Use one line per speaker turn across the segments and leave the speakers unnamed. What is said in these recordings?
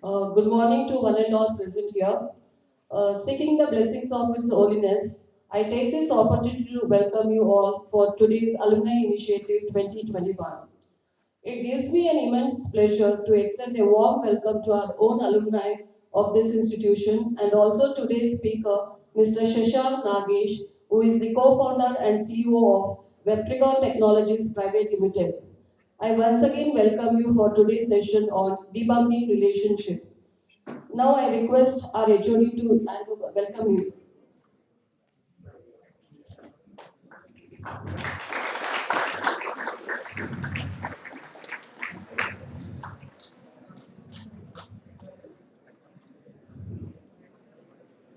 Good morning to one and all present here. Seeking the blessings of His Holiness, I take this opportunity to welcome you all for today's Alumni Initiative 2021. It gives me an immense pleasure to extend a warm welcome to our own alumni of this institution and also today's speaker, Mr. Shashank Nagesh, who is the co-founder and CEO of Webtrigon Technologies Private Limited. I once again welcome you for today's session on debunking relationship. Now I request our HOD to welcome you.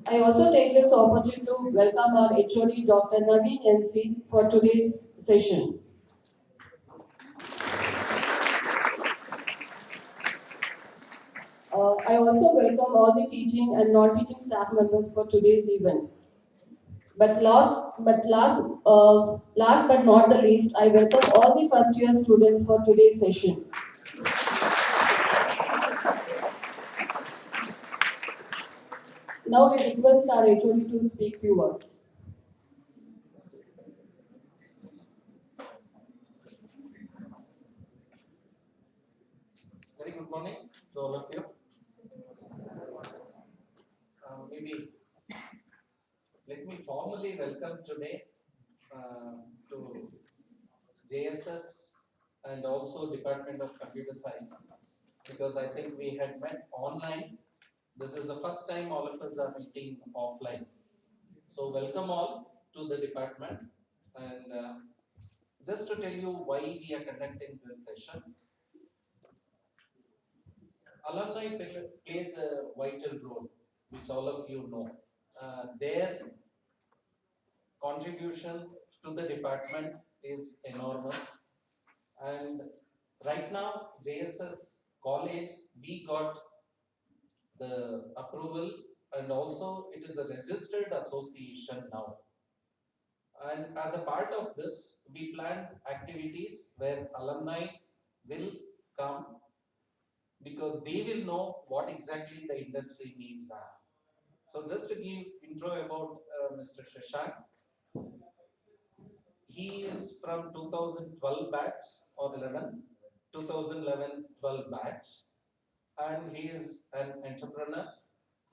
I also take this opportunity to welcome our HOD Dr. Naveen NC for today's session. I also welcome all the teaching and non-teaching staff members for today's event. Last but not the least, I welcome all the first-year students for today's session. Now I request our HOD to speak few words.
Very good morning to all of you. Maybe let me formally welcome today uh, to JSS and also Department of Computer Science, because I think we had met online. This is the first time all of us are meeting offline. So welcome all to the department, and just to tell you why we are conducting this session. Alumni plays a vital role, which all of you know. Their contribution to the department is enormous. And right now, JSS College, we got the approval, and also it is a registered association now. And as a part of this, we planned activities where alumni will come because they will know what exactly the industry needs are. So just to give intro about Mr. Shashank, he is from 2012 batch or 11, 2011-12 batch, and he is an entrepreneur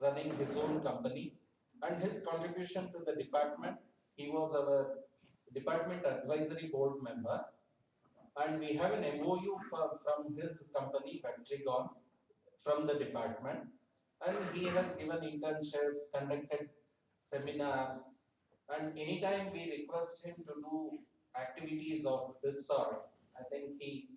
running his own company. And his contribution to the department, he was our department advisory board member, and we have an MOU from his company, Webtrigon, from the department, and he has given internships, conducted seminars, and anytime we request him to do activities of this sort, I think he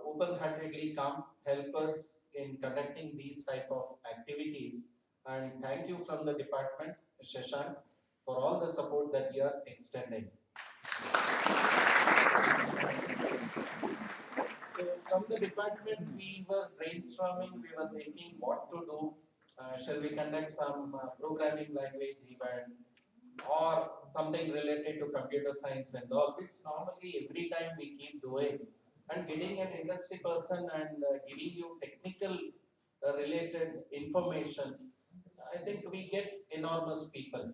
open-heartedly come help us in conducting these type of activities. And thank you from the department, Shashank, for all the support that you are extending. So from the department, we were brainstorming, we were thinking what to do. Shall we conduct some programming language event or something related to computer science and all, which normally every time we keep doing. And getting an industry person and giving you technical related information, I think we get enormous people.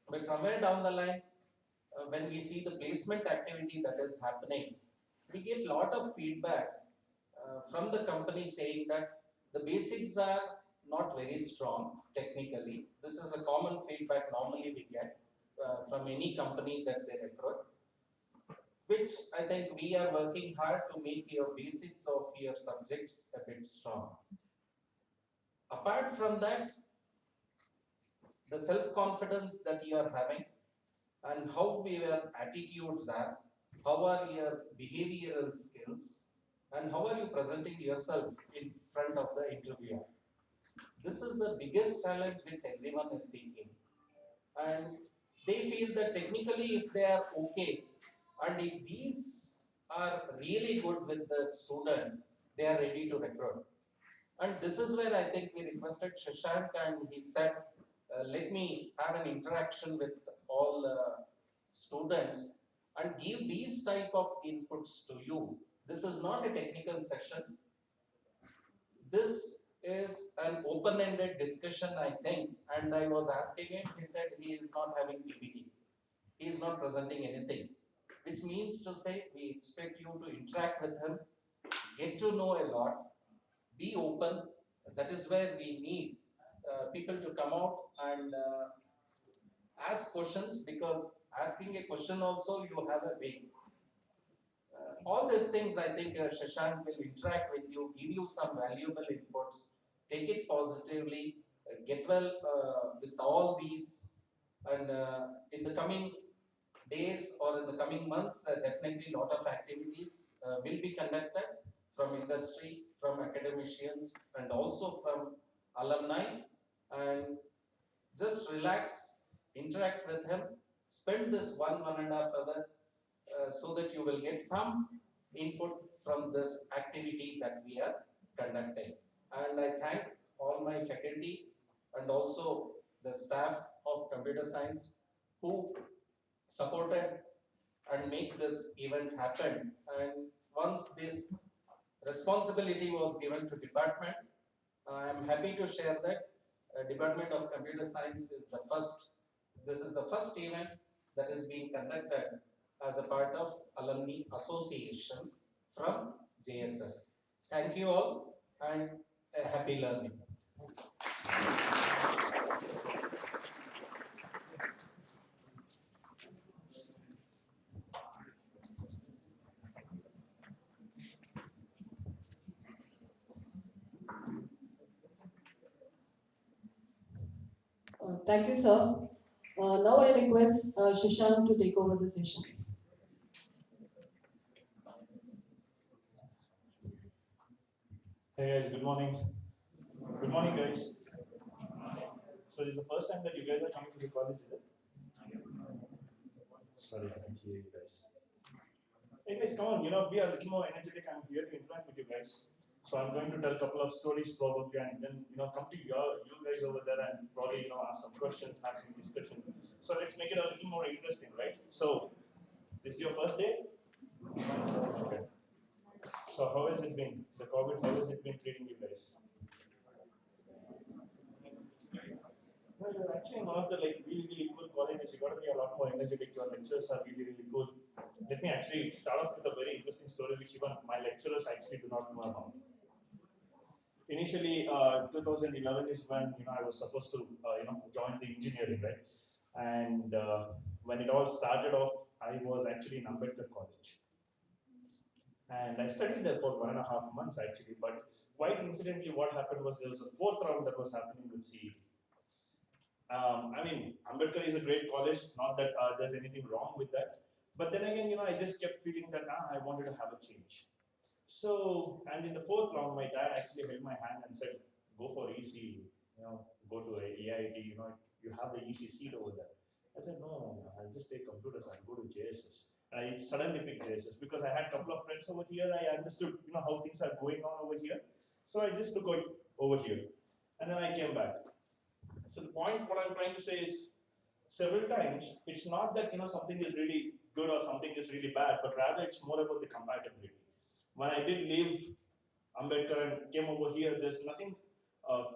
But somewhere down the line, when we see the placement activity that is happening, we get lot of feedback from the company saying that the basics are not very strong technically. This is a common feedback normally we get from any company that they recruit, which I think we are working hard to make your basics of your subjects a bit strong. Apart from that, the self-confidence that you are having and how your attitudes are, how are your behavioral skills, and how are you presenting yourself in front of the interviewer. This is the biggest challenge which everyone is seeking. And they feel that technically if they are okay, and if these are really good with the student, they are ready to recruit. And this is where I think we requested Shashank, and he said, let me have an interaction with all students and give these type of inputs to you. This is not a technical session. This is an open-ended discussion, I think. And I was asking him, he said he is not having PPT. He is not presenting anything, which means to say we expect you to interact with him, get to know a lot, be open. That is where we need people to come out and ask questions, because asking a question also you have a way. All these things, I think Shashank will interact with you, give you some valuable inputs, take it positively, get well with all these, and in the coming days or in the coming months, definitely a lot of activities will be conducted from industry, from academicians, and also from alumni. And just relax, interact with him, spend this 1.5 hour so that you will get some input from this activity that we are conducting. And I thank all my faculty and also the staff of computer science who supported and make this event happen. And once this responsibility was given to department, I am happy to share that Department of Computer Science is the first. This is the first event that is being conducted as a part of Alumni Association from JSS. Thank you all and happy learning.
Thank you, sir. Now I request Shashank to take over the session.
Hey guys, good morning. Good morning, guys. So this is the first time that you guys are coming to the college, is it? Sorry, I can't hear you guys. Hey guys, come on, be a little more energetic. I'm here to interact with you guys. So I'm going to tell a couple of stories probably, and then come to you guys over there and probably ask some questions, have some discussion. So let's make it a little more interesting, right? So this is your first day. Okay. So how has it been? The COVID, how has it been treating you guys? No, you're actually in one of the really cool colleges. You got to be a lot more energetic. Your lectures are really cool. Let me actually start off with a very interesting story, which even my lecturers actually do not know about. Initially, 2011 is when I was supposed to join the engineering, right? And when it all started off, I was actually in Ambedkar College, and I studied there for 1.5 months actually. But quite incidentally, what happened was there was a fourth round that was happening with CET. I mean, Ambedkar is a great college. Not that there's anything wrong with that, but then again, I just kept feeling that I wanted to have a change. So, and in the fourth round, my dad actually held my hand and said, "Go for EC. Go to a EIT. You have the EC seat over there." I said, "No, I'll just take computers. I'll go to JSS." And I suddenly picked JSS because I had a couple of friends over here. I understood, how things are going on over here. So I just took it over here, and then I came back. So the point, what I'm trying to say is, several times, it's not that something is really good or something is really bad, but rather it's more about the compatibility. When I did leave Ambedkar and came over here, there's nothing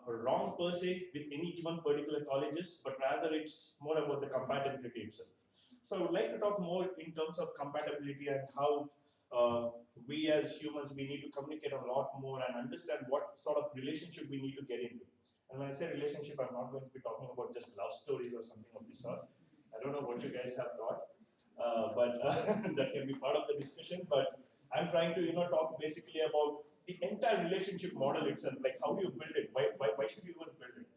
wrong per se with any given particular colleges, but rather it's more about the compatibility itself. So I would like to talk more in terms of compatibility and how we as humans, we need to communicate a lot more and understand what sort of relationship we need to get into. And when I say relationship, I'm not going to be talking about just love stories or something of the sort. I don't know what you guys have thought, but that can be part of the discussion. But I'm trying to talk basically about the entire relationship model itself. Like, how do you build it? Why should you even build it?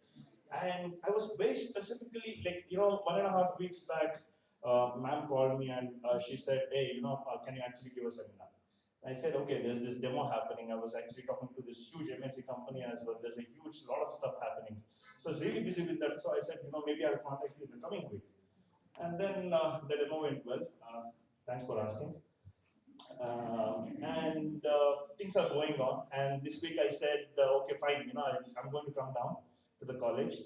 And I was very specifically, 1.5 weeks back, ma'am called me and she said, "Hey, can you actually give a seminar?" I said, "Okay, there's this demo happening." I was actually talking to this huge MNC company as well. There's a huge lot of stuff happening. So I was really busy with that. So I said, maybe I'll contact you in the coming week. And then the demo went well. Thanks for asking. And things are going on. And this week I said, okay, fine, I'm going to come down to the college.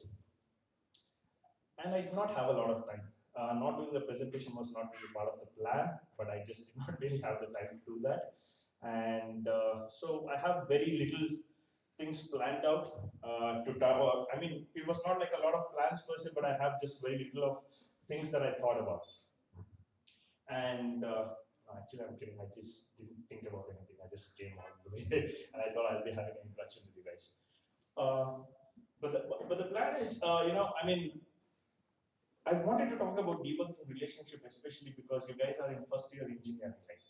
And I did not have a lot of time. Not doing the presentation was not really part of the plan, but I just did not really have the time to do that. And so I have very little things planned out or I mean, it was not like a lot of plans per se, but I have just very little of things that I thought about. And no, actually, I'm kidding. I just didn't think about anything. I just came all the way, and I thought I'll be having an interaction with you guys. Uh, but the plan is, I mean, I wanted to talk about debunking relationship, especially because you guys are in first year engineering. Right?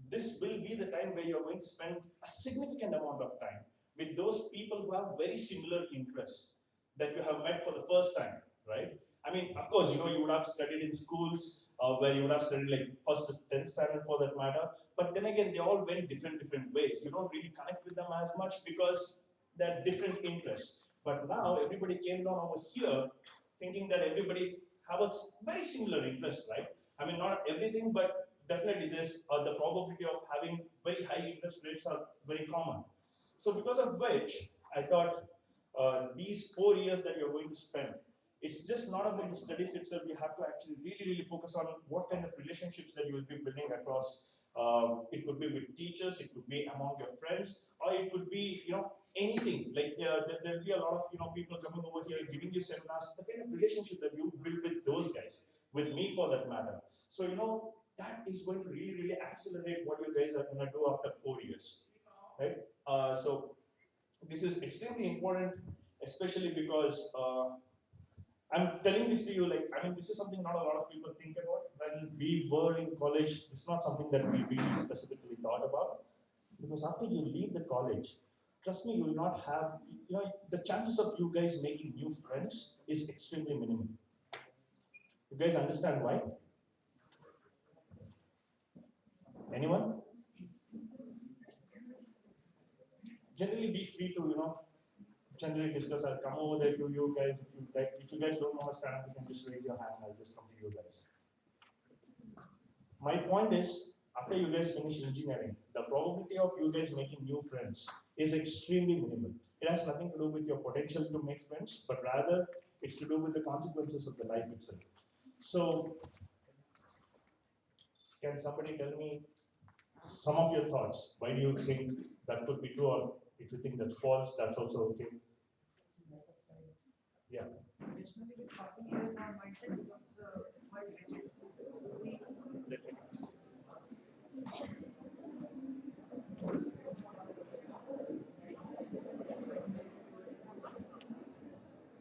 This will be the time where you're going to spend a significant amount of time with those people who have very similar interests that you have met for the first time, right? I mean, of course, you would have studied in schools where you would have studied like first to 10th standard for that matter. But then again, they all went different ways. You don't really connect with them as much because they're different interests. But now everybody came down over here thinking that everybody have a very similar interest, right? I mean, not everything, but definitely this the probability of having very high interest rates are very common. So because of which, I thought these 4 years that you're going to spend, it's just not about the studies itself. You have to actually really focus on what kind of relationships that you will be building across. It could be with teachers, it could be among your friends, or it could be anything. Like there'll be a lot of people coming over here giving you seminars. The kind of relationship that you build with those guys, with me for that matter. So that is going to really accelerate what you guys are going to do after 4 years, right? So this is extremely important, especially because I'm telling this to you, like, I mean, this is something not a lot of people think about. When we were in college, this is not something that we really specifically thought about. Because after you leave the college, trust me, you will not have, the chances of you guys making new friends is extremely minimal. You guys understand why? Anyone? Generally be free to, generally discuss. I'll come over there to you guys. If you guys don't understand, you can just raise your hand. I'll just come to you guys. My point is, after you guys finish engineering, the probability of you guys making new friends is extremely minimal. It has nothing to do with your potential to make friends, but rather it's to do with the consequences of the life itself. So, can somebody tell me some of your thoughts? Why do you think that could be true, or if you think that's false, that's also okay? Yeah.
Additionally, with passing years, our mindset becomes quite rigid. So we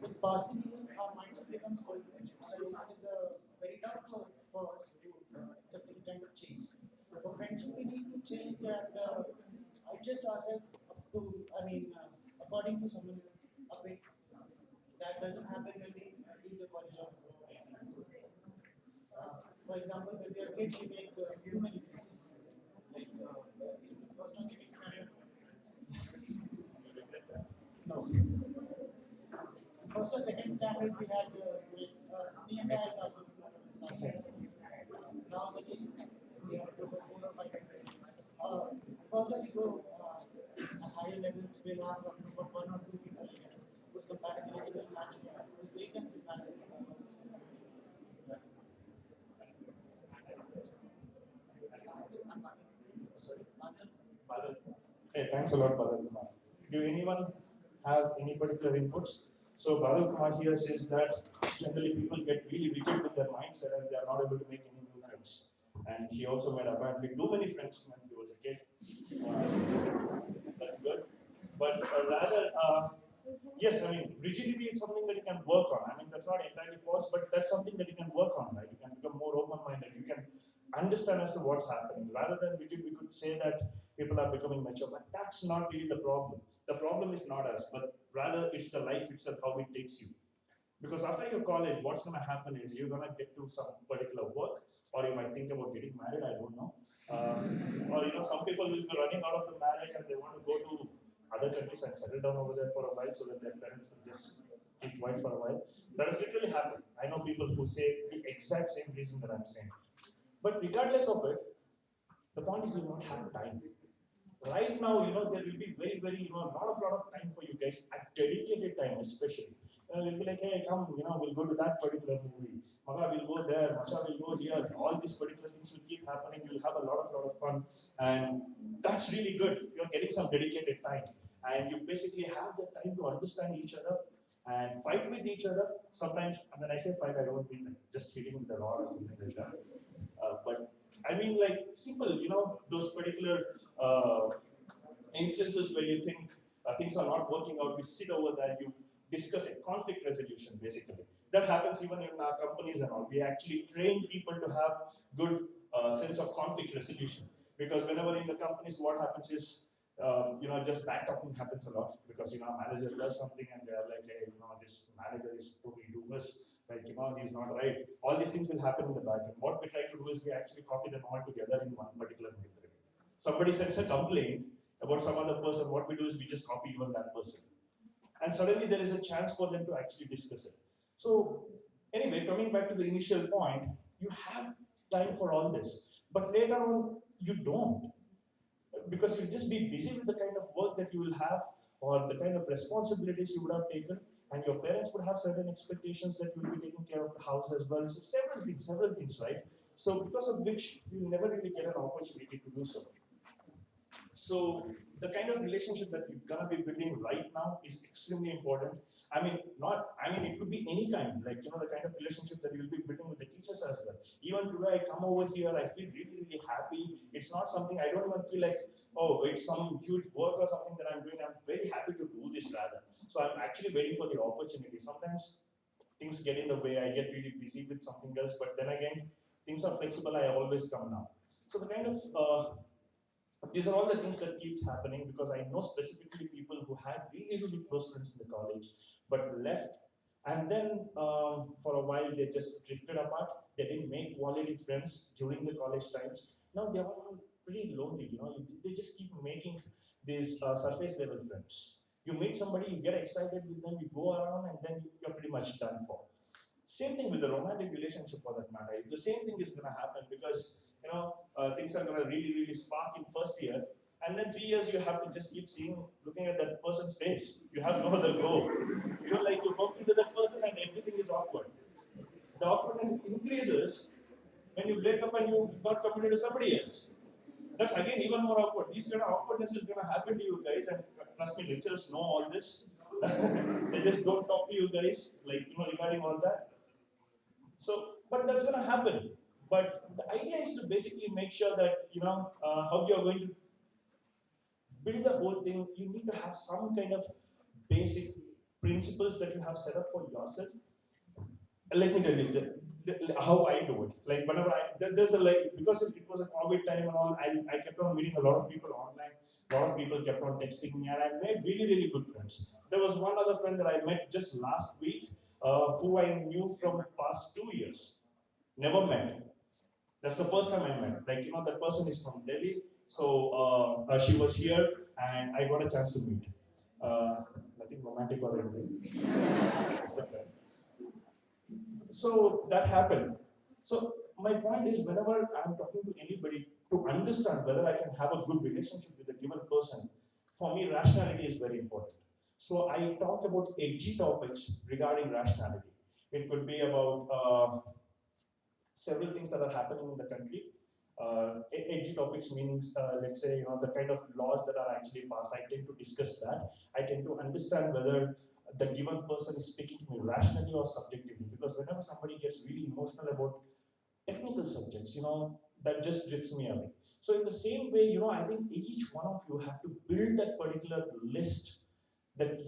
with passing years, our mindset becomes quite rigid. So it is a very tough for us to accept any kind of change. For friendship, we need to change and adjust ourselves up to, according to someone else a bit. That doesn't happen when we leave the college of for example, when we are kids, we make too many friends. Like first or second standard. No. First or second standard, we had the entire class was now the case is that we have a group of 4 or 5 friends. Further we go at higher levels, we'll have a group of 1 or 2 people, I guess, whose compatibility will match, whose wavelength will match with us.
Badal. Hey, thanks a lot, Badal Kumar. Do anyone have any particular inputs? So Badal Kumar here says that generally people get really rigid with their mindset and they are not able to make any new friends. And he also made apparently too many friends when he was a kid. That's good. But rather, yes, I mean, rigidity is something that you can work on. I mean, that's not entirely false, but that's something that you can work on, right? You can become more open-minded. You can understand as to what's happening. Rather than rigid, we could say that people are becoming mature, but that's not really the problem. The problem is not us, but rather it's the life itself, how it takes you. Because after your college, what's going to happen is you're going to get to some particular work, or you might think about getting married. I don't know. Or some people will be running out of the marriage and they want to go to other countries and settle down over there for a while so that their parents will just keep quiet for a while. That has literally happened. I know people who say the exact same reason that I'm saying. But regardless of it, the point is you don't have time. Right now, there will be very, lot of time for you guys, at dedicated time especially. We'll be like, hey, come, we'll go to that particular movie. Maga will go there, Masha will go here. All these particular things will keep happening. You'll have a lot of fun. And that's really good. You're getting some dedicated time. and you basically have the time to understand each other and fight with each other. Sometimes, when I say fight, I don't mean like just hitting with the rod or something like that. But I mean like simple, those particular instances where you think things are not working out, we sit over there, you discuss a conflict resolution basically. That happens even in our companies and all. We actually train people to have good sense of conflict resolution, because whenever in the companies, what happens is, just back talking happens a lot, because our manager does something and they are like, hey, this manager is totally doofus, like he's not right. All these things will happen in the back. And what we try to do is we actually copy them all together in one particular method. Somebody sends a complaint about some other person, what we do is we just copy even that person. And suddenly there is a chance for them to actually discuss it. So, anyway, coming back to the initial point, you have time for all this. But later on, you don't. Because you'll just be busy with the kind of work that you will have, or the kind of responsibilities you would have taken, and your parents would have certain expectations that you will be taking care of the house as well. So several things, right? So because of which you never really get an opportunity to do so. So the kind of relationship that you're gonna be building right now is extremely important. It could be any kind, like the kind of relationship that you'll be building with the teachers as well. Even today, I come over here, I feel really, really happy. It's not something I don't even feel like, oh, it's some huge work or something that I'm doing. I'm very happy to do this rather. So I'm actually waiting for the opportunity. Sometimes things get in the way, I get really busy with something else, but then again, things are flexible, I always come now. So the kind of these are all the things that keeps happening, because I know specifically people who had really, really close friends in the college, but left, and then for a while they just drifted apart. They didn't make quality friends during the college times. Now they're all pretty lonely. They just keep making these surface level friends. You meet somebody, you get excited with them, you go around, and then you're pretty much done for. Same thing with the romantic relationship for that matter. The same thing is going to happen, because things are going to really, really spark in first year, and then 3 years you have to just keep looking at that person's face. You have no other goal. Like you bump into that person and everything is awkward. The awkwardness increases when you break up and you got committed to somebody else. That's again even more awkward. These kind of awkwardness is going to happen to you guys, and trust me, lecturers know all this. They just don't talk to you guys, like regarding all that. So, but that's going to happen. But the idea is to basically make sure that how you are going to build the whole thing. You need to have some kind of basic principles that you have set up for yourself. Let me tell you how I do it. Like whenever there's a because it was a COVID time and all, I kept on meeting a lot of people online. A lot of people kept on texting me, and I made really, really good friends. There was one other friend that I met just last week, who I knew from past 2 years. Never met. That's the first time I met. Like, that person is from Delhi. So she was here and I got a chance to meet. Nothing romantic or anything. Just a friend. So that happened. So my point is, whenever I'm talking to anybody, to understand whether I can have a good relationship with a given person, for me, rationality is very important. So I talk about edgy topics regarding rationality. It could be about several things that are happening in the country. Edgy topics means, let's say, the kind of laws that are actually passed. I tend to discuss that. I tend to understand whether the given person is speaking to me rationally or subjectively. Because whenever somebody gets really emotional about technical subjects, that just drifts me away. So in the same way, I think each one of you have to build that particular list that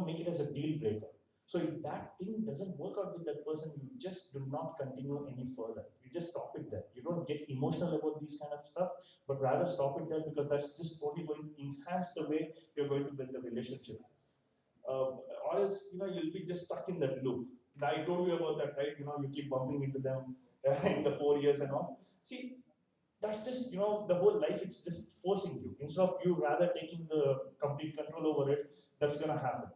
make it as a deal breaker. So if that thing doesn't work out with that person, you just do not continue any further. You just stop it there. You don't get emotional about these kind of stuff, but rather stop it there, because that's just only going to enhance the way you're going to build the relationship. Or else, you'll be just stuck in that loop. Now, I told you about that, right? You keep bumping into them in the 4 years and all. See, that's just the whole life, it's just forcing you, instead of you rather taking the complete control over it. That's going to happen.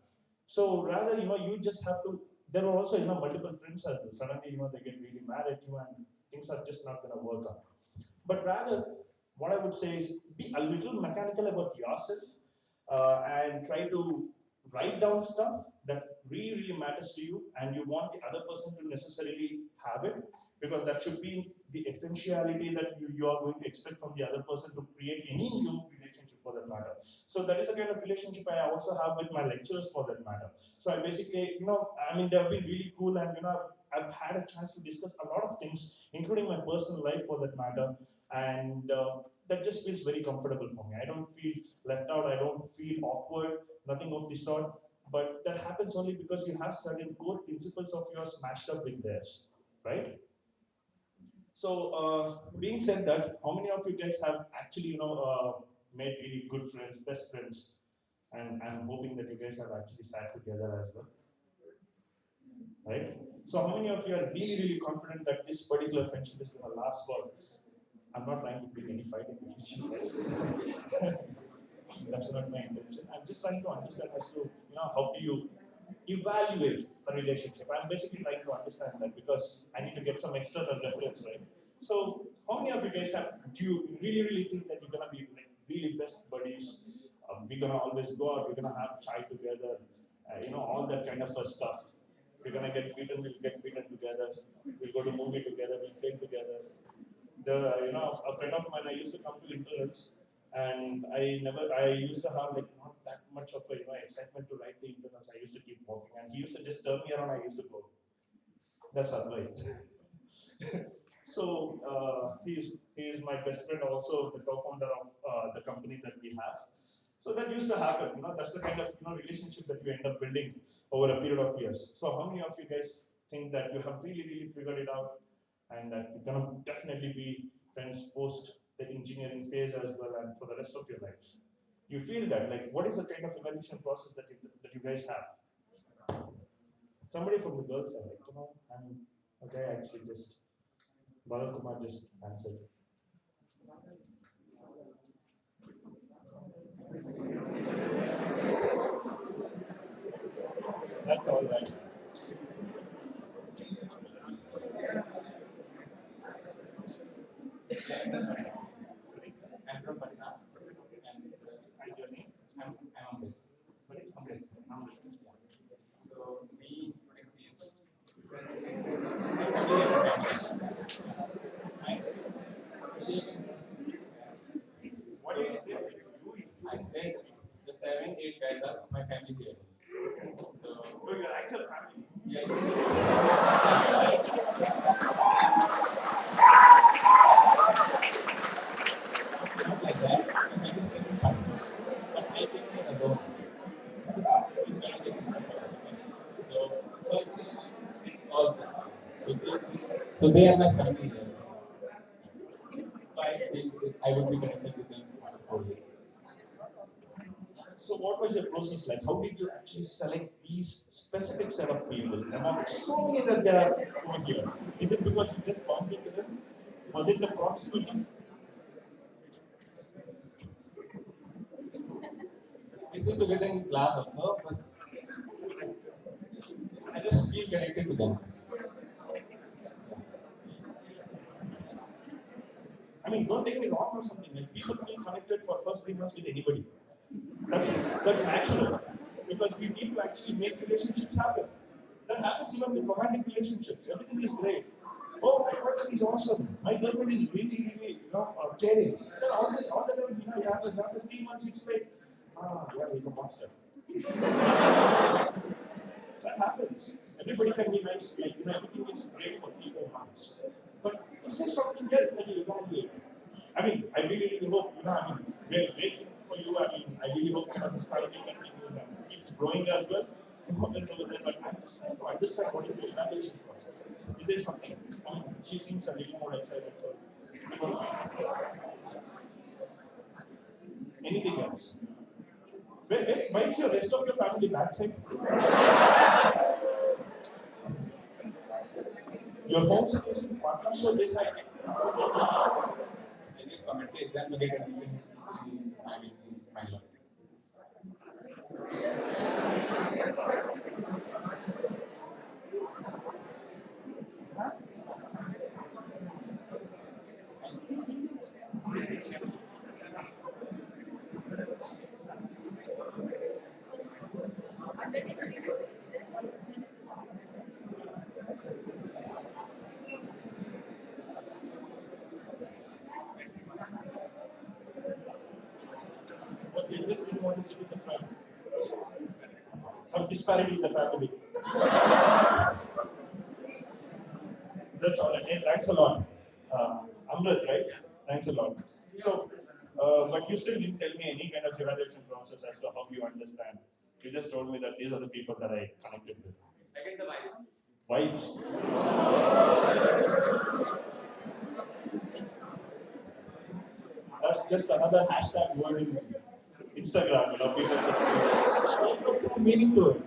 So rather, you just have to. There are also multiple friends as well. Suddenly, they get really mad at you, and things are just not going to work out. But rather, what I would say is, be a little mechanical about yourself, and try to write down stuff that really, really matters to you, and you want the other person to necessarily have it, because that should be the essentiality that you are going to expect from the other person to create any new relationship for that matter. So that is the kind of relationship I also have with my lecturers for that matter. So I basically, I mean, they've been really cool, and I've had a chance to discuss a lot of things, including my personal life for that matter, and that just feels very comfortable for me. I don't feel left out. I don't feel awkward. Nothing of the sort. But that happens only because you have certain core principles of yours matched up with theirs, right? So, being said that, how many of you guys have actually, made really good friends, best friends, and I'm hoping that you guys have actually sat together as well, right? So, how many of you are really, really confident that this particular friendship is going to last for? I'm not trying to bring any fight in between you guys. That's not my intention. I'm just trying to understand as to, how do you evaluate a relationship. I'm basically trying to understand that because I need to get some external reference, right? So, how many of you guys do you really, really think that you're gonna be like really best buddies? We're gonna always go out, we're gonna have chai together, all that kind of stuff. We're gonna get beaten, we'll get beaten together, we'll go to movie together, we'll train together. A friend of mine, I used to come to internals, and I used to have like not that much of a excitement to write the internals. I used to keep working, and he used to just turn me around. I used to go. That's Alumni. So he's my best friend, also the co-founder of the company that we have. So that used to happen. That's the kind of relationship that you end up building over a period of years. So how many of you guys think that you have really really figured it out, and that you're gonna definitely be friends post the engineering phase as well, and for the rest of your lives? You feel that? Like, what is the kind of evaluation process that you guys have? Somebody from the girls side, I'm okay. Actually, just Bharat Kumar just answered. That's all right.
I'm from Patna, and
And your name?
I'm Amrit. Amrit. So me, is I, she,
What is it?
I said the 7, 8 guys are my family here. So
Oh, your actual family.
yeah, not like that. My family is getting Patna, but I came here alone. It's not getting So first, all so they are my family here. So I would be connected with them for 4 years.
So what was your process like? How did you actually select these specific set of people among so many that there are over here? Is it because you just bumped into them? Was it the proximity?
We sit together in class also, but I just feel connected to them.
I mean, don't take me wrong or something. Like, people feel connected for first 3 months with anybody. That's that's natural because we need to actually make relationships happen. That happens even with romantic relationships. Everything is great. Oh, my boyfriend is awesome. My girlfriend is really, really, caring. Then all the time, it happens. After 3 months, it's like, yeah, he's a monster. That happens. Everybody can be nice. Like, everything is great for 3 4 months. But it's just something else that you evaluate. I mean, I really, really hope, great thing for you. I mean, I really hope this family continues and keeps growing as well. But I'm just trying to understand what is the evaluation process. Is there something? I mean, she seems a little more excited, so anything else? Why is your rest of your family backside? Your home city is in Patna, so they side.
I did commentary exam to get admission in Bangalore.
he just didn't want to sit in the front. Some disparity in the family. That's all. Hey, thanks a lot. Amrit, right? Thanks a lot. So, but you still didn't tell me any kind of evaluation process as to how you understand. You just told me that these are the people that I connected with. I get the vibes. That's just another hashtag word in Instagram. You know, people just there's no true meaning to it.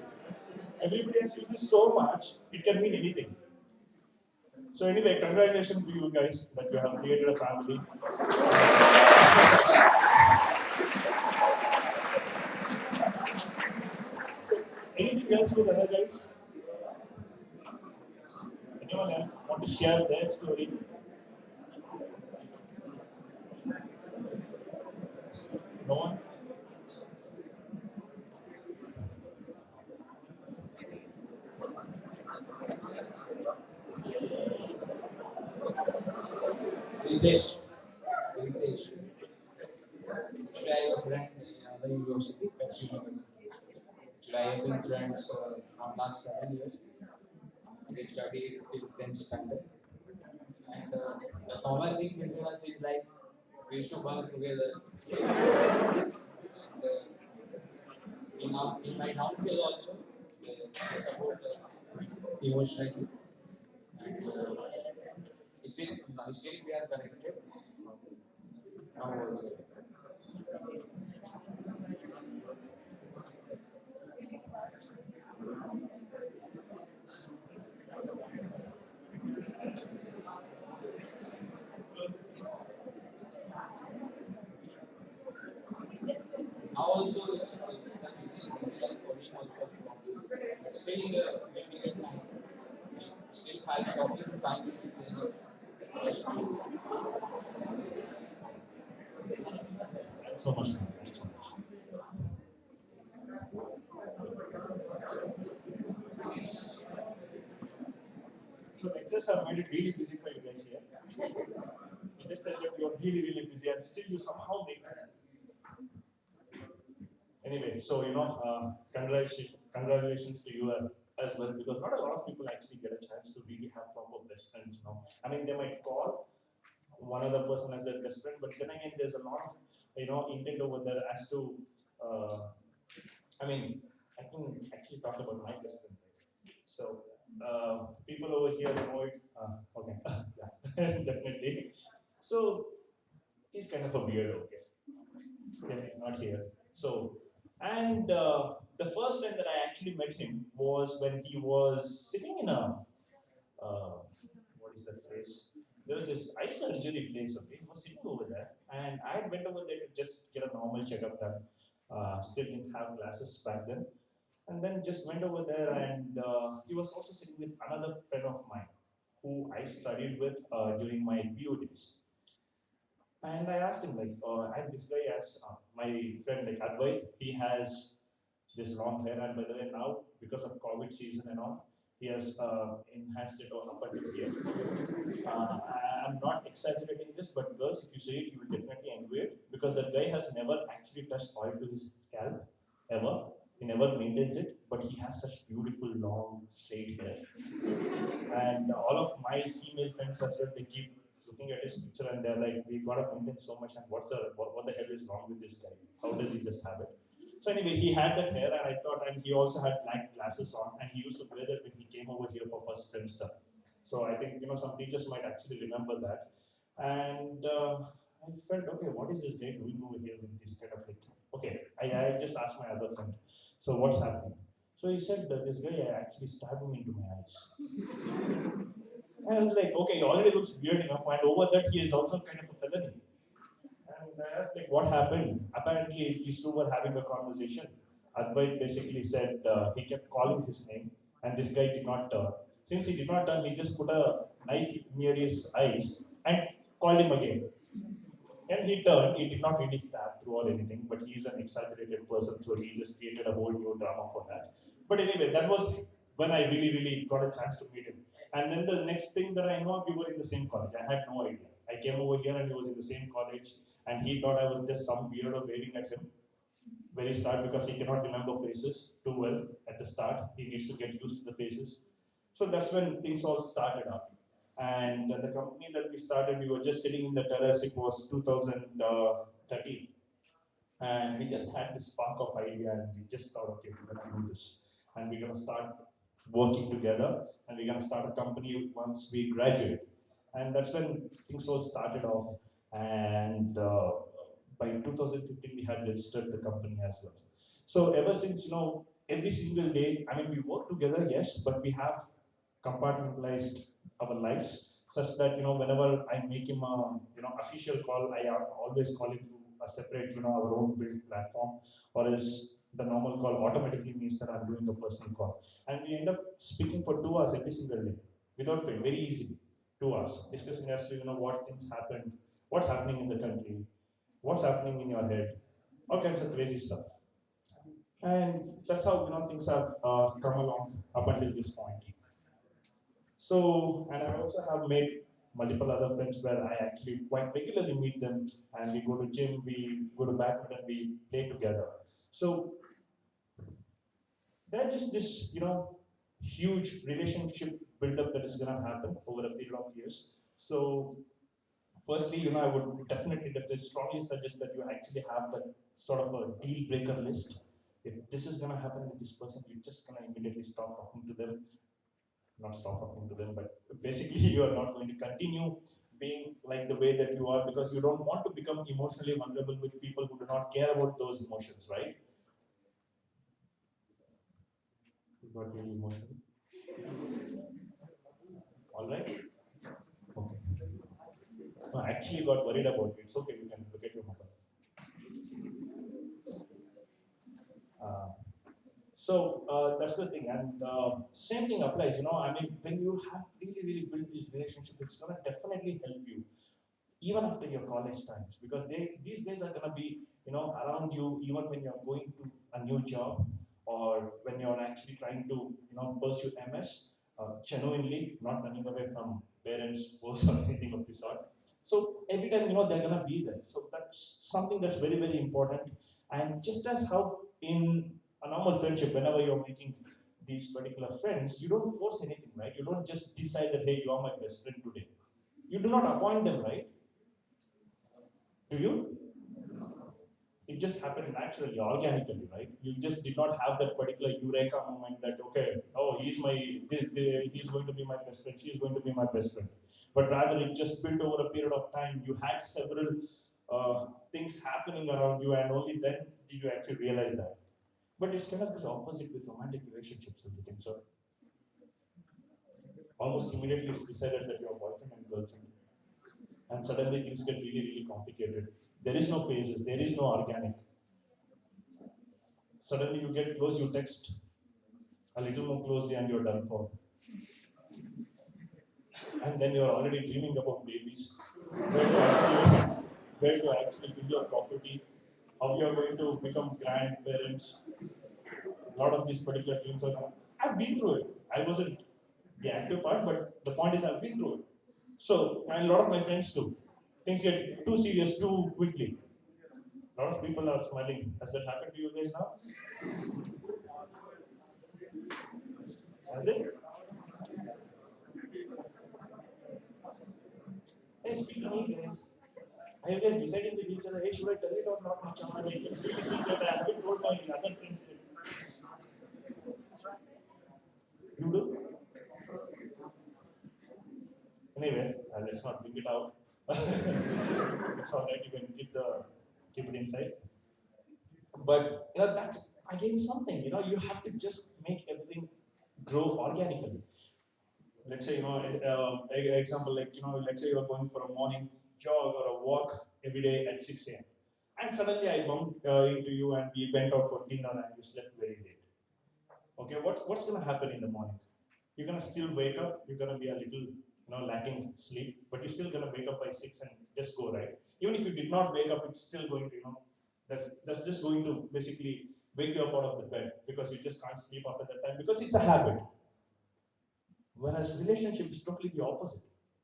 Everybody has used this so much, it can mean anything. So anyway, congratulations to you guys that you have created a family. So anything else with other guys? Anyone else want to share their story? No one?
Ritesh. Ritesh. Actually, I have a friend in another university, West University. Actually, I have been friends from last 7 years. We studied till 10th standard. And the common things between us is like we used to work together. And in my downfield also, they support emotionally. And still we are connected. Now also. Now also it's a busy life for him also. But still when we get time, we still find talking 5 minutes is enough for us to.
Thanks so much, man. Thanks so much. So lectures have made it really busy for you guys here. You just said that you're really, really busy and still you somehow make time. Anyway, so congratulations to you as well, because not a lot of people actually get a chance to really have proper best friends. I mean, they might call one other person as their best friend, but then again, there's a lot of intent over there as to. Uh, I mean, I can actually talk about my best friend. Right? So people over here know it. Okay, yeah, definitely. So he's kind of a weirdo. Okay, yeah, he's not here. So, and the first time that I actually met him was when he was sitting in a what is that place? There was this eye surgery place. Okay, he was sitting over there, and I went over there to just get a normal checkup done. Still didn't have glasses back then, and then just went over there, and he was also sitting with another friend of mine who I studied with during my PU days. And I asked him, like, I have this guy as my friend, like Advait. He has this long hair, and by the way, now because of COVID season and all, he has enhanced it all up until here. I'm not exaggerating this, but girls, if you see it, you will definitely envy it because that guy has never actually touched oil to his scalp ever. He never maintains it, but he has such beautiful, long, straight hair. And all of my female friends as well, they keep looking at his picture and they're like, we gotta maintain so much, and what the hell is wrong with this guy? How does he just have it? So anyway, he had that hair, and I thought, and he also had black glasses on, and he used to wear that when he came over here for first semester. So I think some teachers might actually remember that. And I felt, okay, what is this guy doing over here with this kind of like? Okay, I just asked my other friend, so what's happening? So he said that this guy actually stabbed him into my eyes. And I was like, okay, he already looks weird enough, and over that he is also kind of a felony. And I asked, like, what happened? Apparently, these two were having a conversation. Advait basically said he kept calling his name, and this guy did not turn. Since he did not turn, he just put a knife near his eyes and called him again. And he turned, he did not really stab through or anything, but he's an exaggerated person, so he just created a whole new drama for that. But anyway, that was when I really, really got a chance to meet him. And then the next thing that I know, we were in the same college. I had no idea. I came over here and he was in the same college, and he thought I was just some weirdo waving at him. very start because he cannot remember faces too well at the start. He needs to get used to the faces. So that's when things all started up. And the company that we started, we were just sitting in the terrace. It was 2013, and we just had this spark of idea, and we just thought, okay, we're going to do this, and we're going to start working together, and we're going to start a company once we graduate. And that's when things all started off. And by 2015, we had registered the company as well. So ever since, every single day, I mean, we work together, yes, but we have compartmentalized our lives such that, whenever I make him a, official call, I always call him through a separate, our own built platform, or else the normal call automatically means that I'm doing a personal call. And we end up speaking for 2 hours every single day without fail, very easily. 2 hours discussing as to, what things happened, what's happening in the country, what's happening in your head, all kinds of crazy stuff. And that's how, things have come along up until this point. So, and I also have made multiple other friends where I actually quite regularly meet them, and we go to gym, we go to badminton, we play together. So there's just this, huge relationship build-up that is going to happen over a period of years. So firstly, I would definitely strongly suggest that you actually have that sort of a deal breaker list. If this is going to happen with this person, you're just going to immediately stop talking to them. Not stop talking to them, but basically you are not going to continue being like the way that you are, because you don't want to become emotionally vulnerable with people who do not care about those emotions, right? You got really emotional. All right. Okay. No, I actually got worried about you. It's okay. You can look at your mobile. Uh, so that's the thing, and same thing applies. I mean, when you have really, really built this relationship, it's gonna definitely help you even after your college times, because these days are going to be around you even when you're going to a new job, or when you're actually trying to pursue ms, genuinely not running away from parents posts or anything of the sort. So every time they're going to be there, so that's something that's very, very important. And just as how in a normal friendship, whenever you're making these particular friends, you don't force anything, right? You don't just decide that, hey, you are my best friend today. You do not appoint them, right? Do you? It just happened naturally, organically, right? You just did not have that particular eureka moment that, okay, oh, he's going to be my best friend, she's going to be my best friend. But rather, it just built over a period of time. You had several things happening around you, and only then did you actually realize that. But it's kind of the opposite with romantic relationships, don't you think so? Almost immediately, it's decided that you're boyfriend and girlfriend, and suddenly things get really, really complicated. There is no phases, there is no organic. Suddenly you get close, you text a little more closely, and you're done for. And then you're already dreaming about babies, where to actually build your property, how you're going to become grandparents. A lot of these particular dreams are. I've been through it. I wasn't the active part, but the point is I've been through it. So, and a lot of my friends too. Things get too serious too quickly. A lot of people are smiling. Has that happened to you guys now? Has it? Hey, speak to me, guys. Are you guys deciding with each other, hey, should I tell it or not, Macha? It's really secret. I haven't told my other friends yet. You do? Anyway, let's not bring it out. It's alright, you can keep it inside. But that's again something, you have to just make everything grow organically. Let's say, example, like, let's say you're going for a morning jog or a walk every day at 6 a.m. And suddenly I bumped into you, and we went out for dinner, and you slept very late. Okay, what's going to happen in the morning? You're going to still wake up, you're going to be a little lacking sleep, but you're still going to wake up by 6 and just go, right? Even if you did not wake up, it's still going to, that's just going to basically wake you up out of the bed, because you just can't sleep after that time, because it's a habit. Whereas relationship is totally the opposite.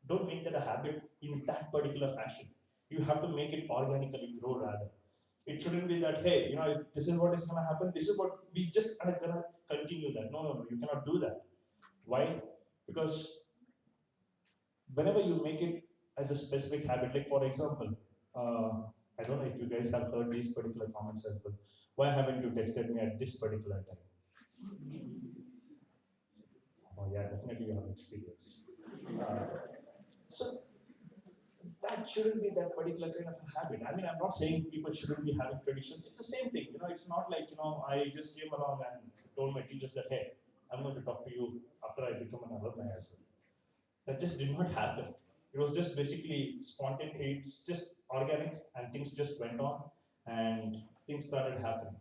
Don't make that a habit in that particular fashion. You have to make it organically grow, rather. It shouldn't be that, hey, if this is what is going to happen, this is what we just are going to continue that. No, no, no, you cannot do that. Why? Because whenever you make it as a specific habit, like for example, I don't know if you guys have heard these particular comments as well. Why haven't you texted me at this particular time? Oh, yeah, definitely you have experienced. Uh, so that shouldn't be that particular kind of a habit. I mean, I'm not saying people shouldn't be having traditions. It's the same thing. It's not like, I just came along and told my teachers that, hey, I'm going to talk to you after I become an alumni as well. That just did not happen. It was just basically spontaneous, it's just organic, and things just went on and things started happening.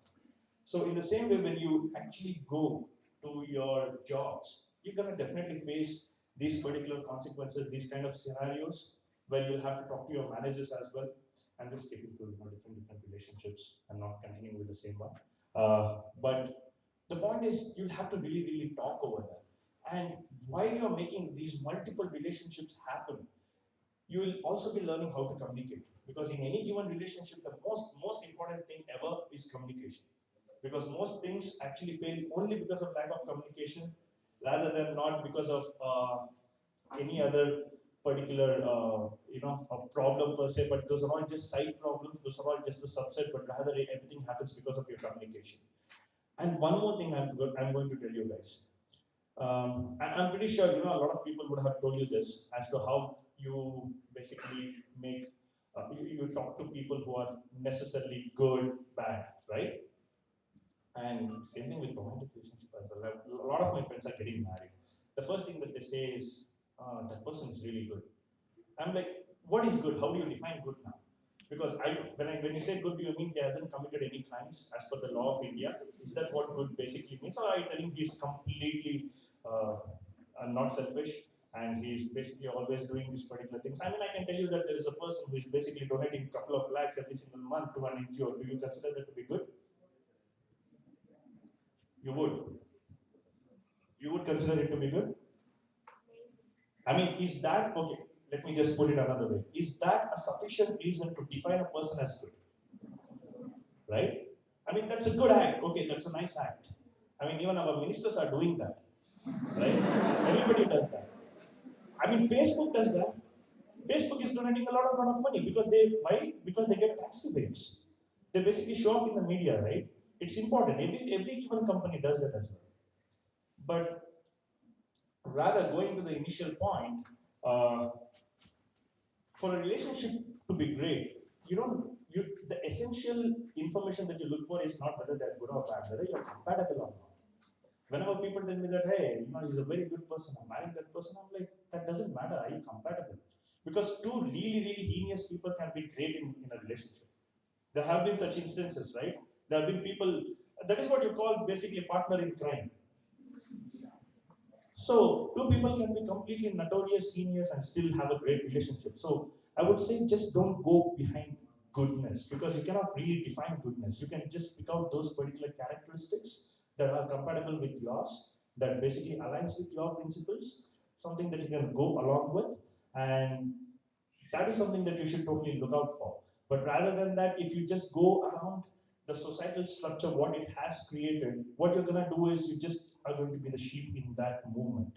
So in the same way, when you actually go to your jobs, you're gonna definitely face these particular consequences, these kind of scenarios where you'll have to talk to your managers as well. I'm just skipping through different relationships. I'm not continuing with the same one. But the point is, you'll have to really, really talk over that. And while you're making these multiple relationships happen, you will also be learning how to communicate. Because in any given relationship, the most important thing ever is communication. Because most things actually fail only because of lack of communication, rather than not because of any other particular a problem per se. But those are all just side problems. Those are all just a subset. But rather, everything happens because of your communication. And one more thing I'm going to tell you guys. I'm pretty sure a lot of people would have told you this as to how you basically make you talk to people who are necessarily good, bad, right? And same thing with romantic relationship as well. Like, a lot of my friends are getting married. The first thing that they say is, "That person is really good." I'm like, "What is good? How do you define good now?" Because when you say good, do you mean he hasn't committed any crimes as per the law of India? Is that what good basically means? Or are you telling he's completely uh, not selfish and he's basically always doing these particular things? I mean, I can tell you that there is a person who is basically donating a couple of lakhs every single month to an NGO. Do you consider that to be good? You would. You would consider it to be good? I mean, is that okay? Let me just put it another way. Is that a sufficient reason to define a person as good? Right? I mean, that's a good act. Okay, that's a nice act. I mean, even our ministers are doing that, right? Everybody does that. I mean, Facebook does that. Facebook is donating a lot of money because they why? Because they get tax rebates. They basically show up in the media, right? It's important. Every given company does that as well. But rather going to the initial point, uh, for a relationship to be great, you don't you the essential information that you look for is not whether they're good or bad, whether you're compatible or not. Whenever people tell me that, hey, he's a very good person, I'm marrying that person, I'm like, that doesn't matter. Are you compatible? Because two really, really heinous people can be great in a relationship. There have been such instances, right? There have been people, that is what you call basically a partner in crime. So two people can be completely notorious genius and still have a great relationship. So I would say just don't go behind goodness because you cannot really define goodness. You can just pick out those particular characteristics that are compatible with yours, that basically aligns with your principles, something that you can go along with, and that is something that you should totally look out for. But rather than that, if you just go around the societal structure, what it has created, what you're gonna do is you just are going to be the sheep in that movement.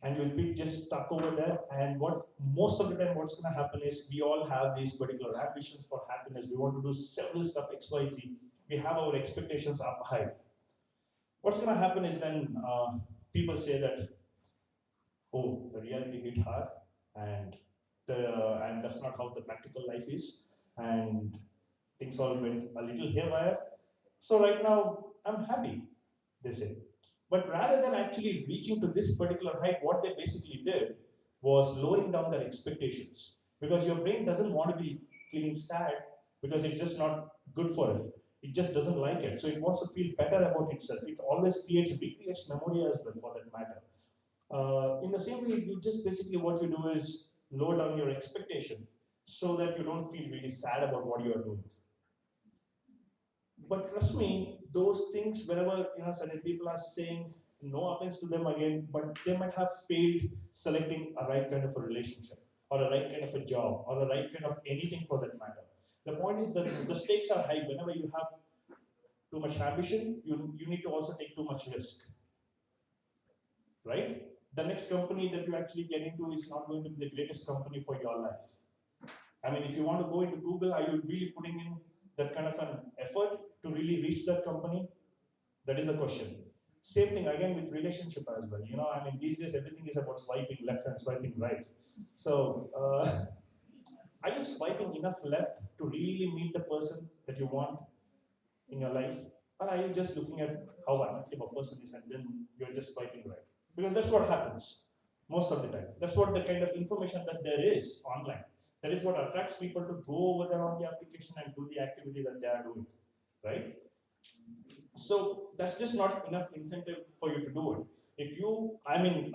And you'll be just stuck over there. And what most of the time what's gonna happen is we all have these particular ambitions for happiness. We want to do several stuff XYZ. We have our expectations up high. What's gonna happen is then people say that, oh, the reality hit hard, and and that's not how the practical life is, and things all went a little haywire. So right now, I'm happy, they say. But rather than actually reaching to this particular height, what they basically did was lowering down their expectations. Because your brain doesn't want to be feeling sad because it's just not good for it. It just doesn't like it. So it wants to feel better about itself. It always recreates memory as well, for that matter. In the same way, you just basically what you do is lower down your expectation so that you don't feel really sad about what you are doing. But trust me, those things, whenever certain people are saying, no offense to them again, but they might have failed selecting a right kind of a relationship, or a right kind of a job, or the right kind of anything for that matter. The point is that the stakes are high. Whenever you have too much ambition, you need to also take too much risk, right? The next company that you actually get into is not going to be the greatest company for your life. I mean, if you want to go into Google, are you really putting in that kind of an effort to really reach that company? That is the question. Same thing again with relationship as well. You know, I mean, these days everything is about swiping left and swiping right. So, are you swiping enough left to really meet the person that you want in your life? Or are you just looking at how attractive a person is and then you're just swiping right? Because that's what happens most of the time. That's what the kind of information that there is online. That is what attracts people to go over there on the application and do the activity that they are doing, right? So that's just not enough incentive for you to do it. If you, I mean,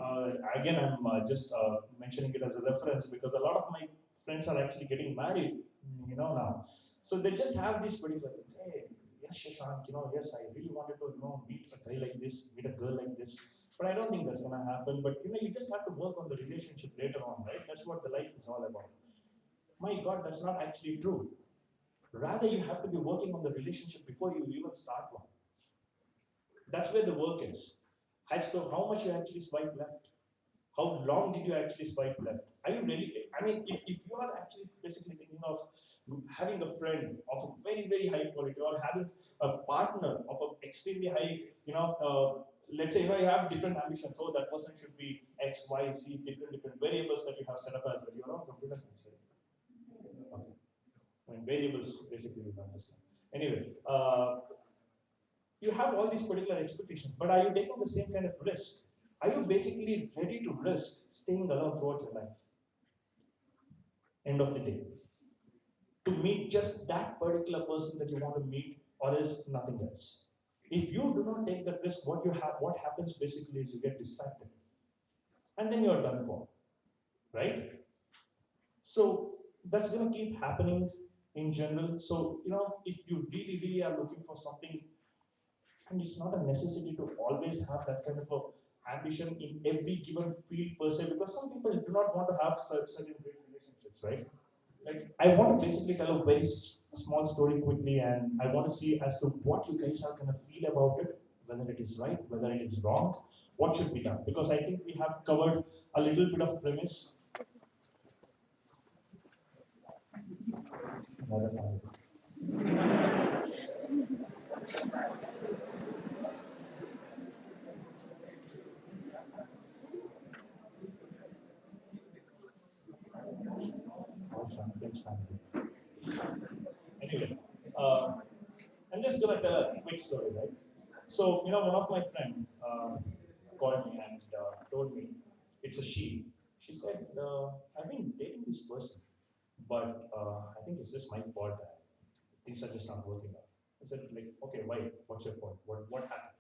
again, I'm just mentioning it as a reference because a lot of my friends are actually getting married, you know, now. So they just have these particular things. Hey, yes, Shashank, you know, yes, I really wanted to, you know, meet a guy like this, meet a girl like this, but I don't think that's gonna happen. But you know, you just have to work on the relationship later on, right? That's what the life is all about. My God, that's not actually true. Rather, you have to be working on the relationship before you even start one. That's where the work is. As to how much you actually swipe left. How long did you actually swipe left? Are you really, I mean, if you are actually basically thinking of having a friend of a very, very high quality or having a partner of an extremely high, you know, let's say you have different ambitions, so that person should be X, Y, Z, different variables that you have set up as well. You're not computer science, right? Okay. I mean, variables basically you understand. Anyway, you have all these particular expectations, but are you taking the same kind of risk? Are you basically ready to risk staying alone throughout your life? End of the day, to meet just that particular person that you want to meet, or is nothing else? If you do not take that risk, what happens basically is you get distracted, and then you're done for, right? So that's going to keep happening in general. So you know, if you really, really are looking for something, and it's not a necessity to always have that kind of a ambition in every given field per se, because some people do not want to have certain great relationships, right? Like, I want to basically tell a very small story quickly, and I want to see as to what you guys are going to feel about it, whether it is right, whether it is wrong, what should be done, because I think we have covered a little bit of premise. Anyway, I'm just gonna tell a quick story, right? So, you know, one of my friend called me and told me it's a she. She said, I've been dating this person, but I think it's just my fault that things are just not working out. I said, like, okay, why? What's your fault? What happened?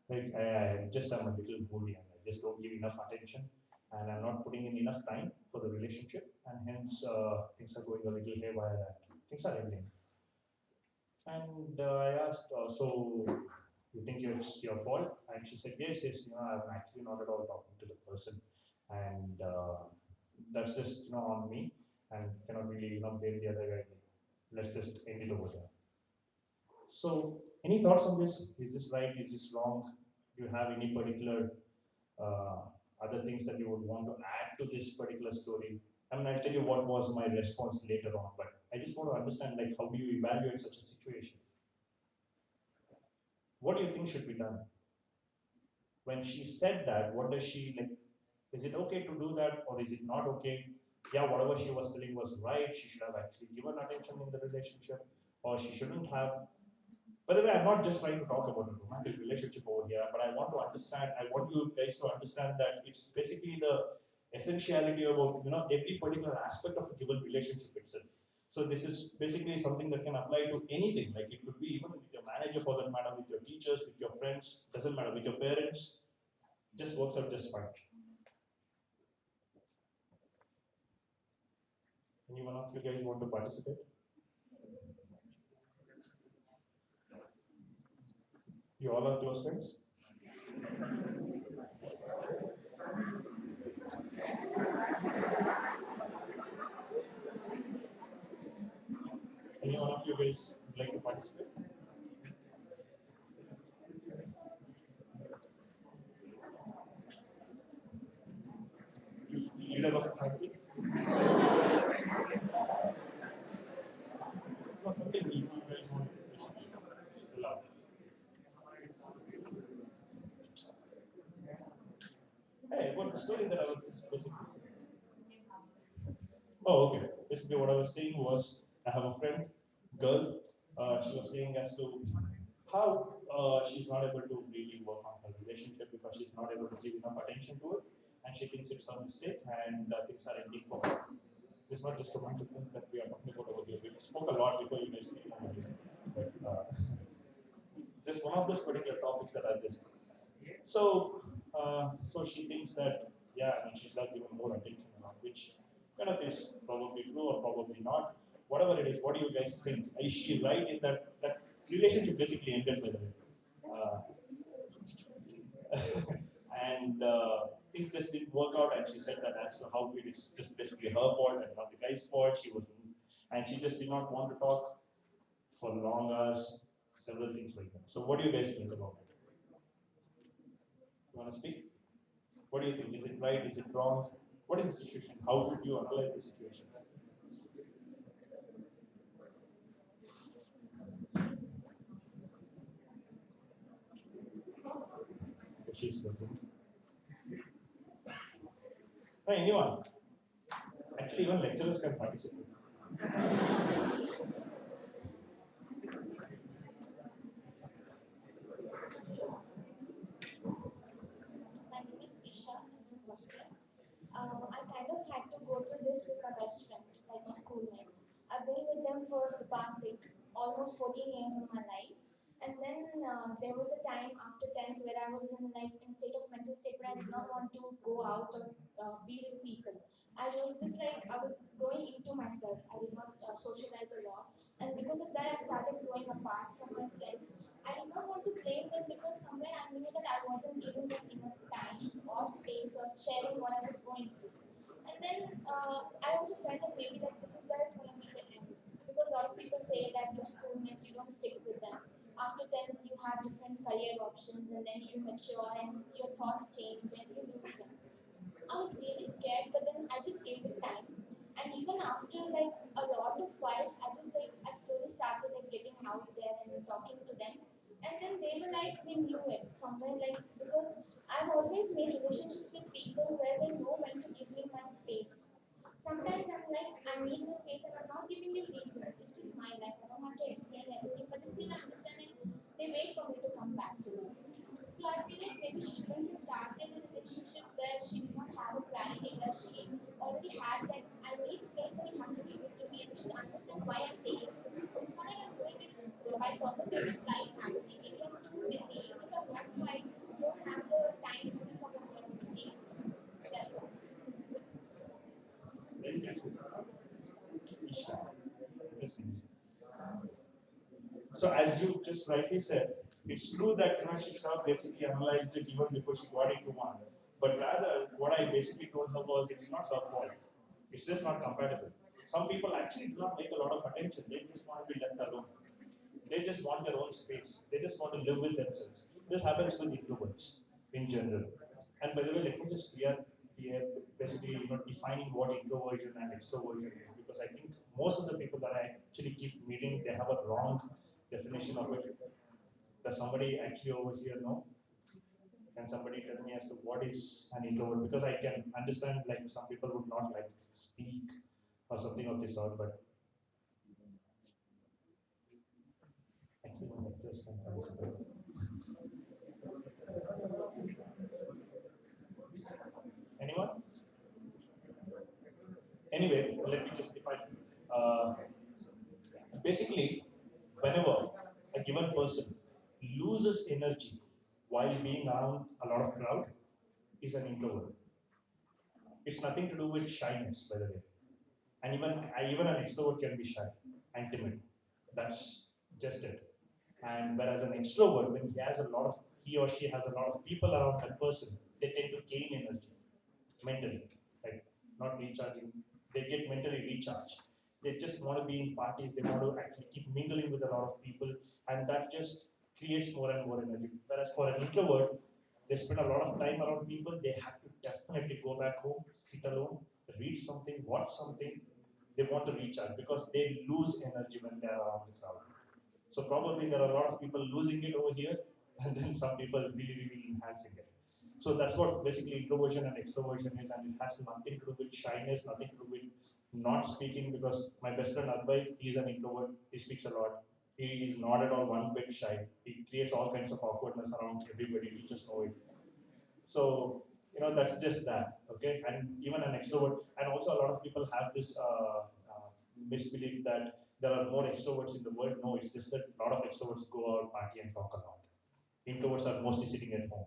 Like, I just am a little moody and I just don't give enough attention and I'm not putting in enough time for the relationship, and hence things are going a little haywire and things are ending. And I asked, so you think it's your fault? And she said, yes, yes, you know, I'm actually not at all talking to the person. And that's just, you know, on me and cannot really, you know, blame the other guy. Let's just end it over there. So, any thoughts on this? Is this right? Is this wrong? Do you have any particular uh, other things that you would want to add to this particular story? I mean, I'll tell you what was my response later on, but I just want to understand, like, how do you evaluate such a situation? What do you think should be done? When she said that, what does she like? Is it okay to do that, or is it not okay? Yeah, whatever she was telling was right. She should have actually given attention in the relationship, or she shouldn't have. By the way, I'm not just trying to talk about a romantic relationship over here, but I want to understand. I want you guys to understand that it's basically the essentiality about, you know, every particular aspect of a given relationship itself. So this is basically something that can apply to anything. Like, it could be even with your manager, for that matter, with your teachers, with your friends, doesn't matter, with your parents, just works out just fine. Any one of you guys want to participate? You all are close friends? Any guys would like to participate? Leader of the family? No, something you guys want to basically allow. Hey, what the story that I was just basically saying? Oh, okay. Basically, what I was saying was, I have a friend, girl. She was saying as to how she's not able to really work on her relationship because she's not able to give enough attention to it, and she thinks it's her mistake, and things are ending for her. This is not just a one thing that we are talking about over here. We spoke a lot before you guys came over here, but just one of those particular topics that I just. So she thinks that, yeah, I mean, she's not giving more attention now, which kind of is probably true or probably not. Whatever it is, what do you guys think? Is she right in that relationship basically ended by the way? And things just didn't work out, and she said that as to how it is just basically her fault and not the guy's fault. And she just did not want to talk for long hours, several things like that. So, what do you guys think about it? You want to speak? What do you think? Is it right? Is it wrong? What is the situation? How would you analyze the situation? She's looking. Hey, anyone? Actually, even lecturers can participate.
My name is Isha. I'm from Webtrigon. I kind of had to go through this with my best friends, like my schoolmates. I've been with them for the past like almost 14 years of my life. And then there was a time after 10th where I was in like in state of mental state where I did not want to go out or be with people. I was just like I was going into myself. I did not socialize a lot, and because of that, I started growing apart from my friends. I did not want to blame them because somewhere I knew that I wasn't giving them enough time or space or sharing what I was going through. And then I also felt that maybe that this is where it's going to be the end. Because a lot of people say that your schoolmates, you don't stick with them. After 10th, you have different career options and then you mature and your thoughts change and you lose them. I was really scared, but then I just gave it time. And even after like a lot of while, I slowly started like getting out there and talking to them. And then they were like, we knew it somewhere like because I've always made relationships with people where they know when to give me my space. Sometimes I'm like, I need my space and I'm not giving you reasons. It's just my life. I don't have to explain everything, but they still understand and they wait for me to come back to me. So I feel like maybe she shouldn't have started a relationship where she did not have a clarity, where she already had that I need space, then you have to give it to me, and you should understand why I'm taking it. It's not like I'm doing it by purpose, it's just life happening. Maybe I'm too busy. Even if I want to, I don't have the time to think about what I'm saying. That's all.
Very careful. Isha. Interesting. So as you just rightly said, it's true that Shashank basically analyzed it even before she got into one. But rather, what I basically told her was it's not her fault. It's just not compatible. Some people actually do not make a lot of attention. They just want to be left alone. They just want their own space. They just want to live with themselves. This happens with introverts in general. And by the way, let me just clear basically defining what introversion and extroversion is, because I think most of the people that I actually keep meeting, they have a wrong definition of it. Does somebody actually over here know? Can somebody tell me as to what is an introvert? Because I can understand like some people would not like to speak or something of this sort, but actually one lectures can participate. Anyone? Anyway, let me just define. Uh, Basically, whenever a given person loses energy while being around a lot of crowd, is an introvert. It's nothing to do with shyness, by the way. And even an extrovert can be shy and timid. That's just it. And whereas an extrovert, when he or she has a lot of people around that person, they tend to gain energy mentally, like not recharging. They get mentally recharged. They just want to be in parties. They want to actually keep mingling with a lot of people, and that just creates more and more energy. Whereas for an introvert, they spend a lot of time around people. They have to definitely go back home, sit alone, read something, watch something. They want to recharge because they lose energy when they're around the crowd. So probably there are a lot of people losing it over here, and then some people really, really enhancing it. So that's what basically introversion and extroversion is, and it has nothing to do with shyness, nothing to do with not speaking. Because my best friend Advait, he's an introvert. He speaks a lot. He is not at all one bit shy. He creates all kinds of awkwardness around everybody. We just know it. So that's just that. Okay, and even an extrovert, and also a lot of people have this misbelief that there are more extroverts in the world. No, it's just that a lot of extroverts go out, party, and talk a lot. Introverts are mostly sitting at home.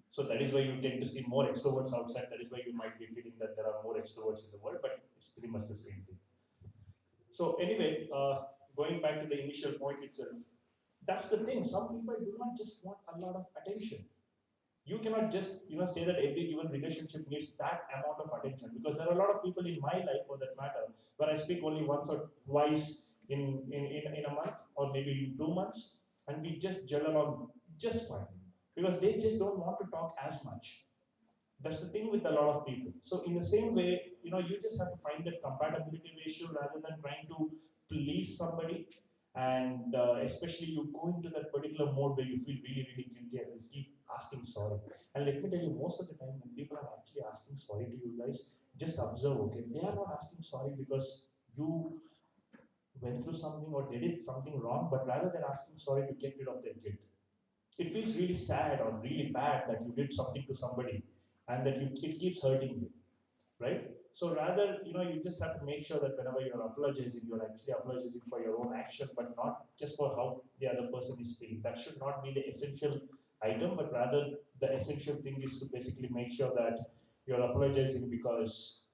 So that is why you tend to see more extroverts outside. That is why you might be feeling that there are more extroverts in the world, but it's pretty much the same thing. So anyway, going back to the initial point itself, that's the thing. Some people do not just want a lot of attention. You cannot just say that every given relationship needs that amount of attention, because there are a lot of people in my life, for that matter, where I speak only once or twice in a month, or maybe in 2 months, and we just gel along just fine, because they just don't want to talk as much. That's the thing with a lot of people. So in the same way, you just have to find that compatibility ratio rather than trying to please somebody. And especially you go into that particular mode where you feel really, really guilty and you keep asking sorry. And let me tell you, most of the time when people are actually asking sorry to you guys, just observe, okay? They are not asking sorry because you went through something or did something wrong, but rather they're asking sorry to get rid of their guilt. It feels really sad or really bad that you did something to somebody and that it keeps hurting you, right? So rather, you just have to make sure that whenever you're apologizing, you're actually apologizing for your own action, but not just for how the other person is feeling. That should not be the essential item, but rather the essential thing is to basically make sure that you're apologizing because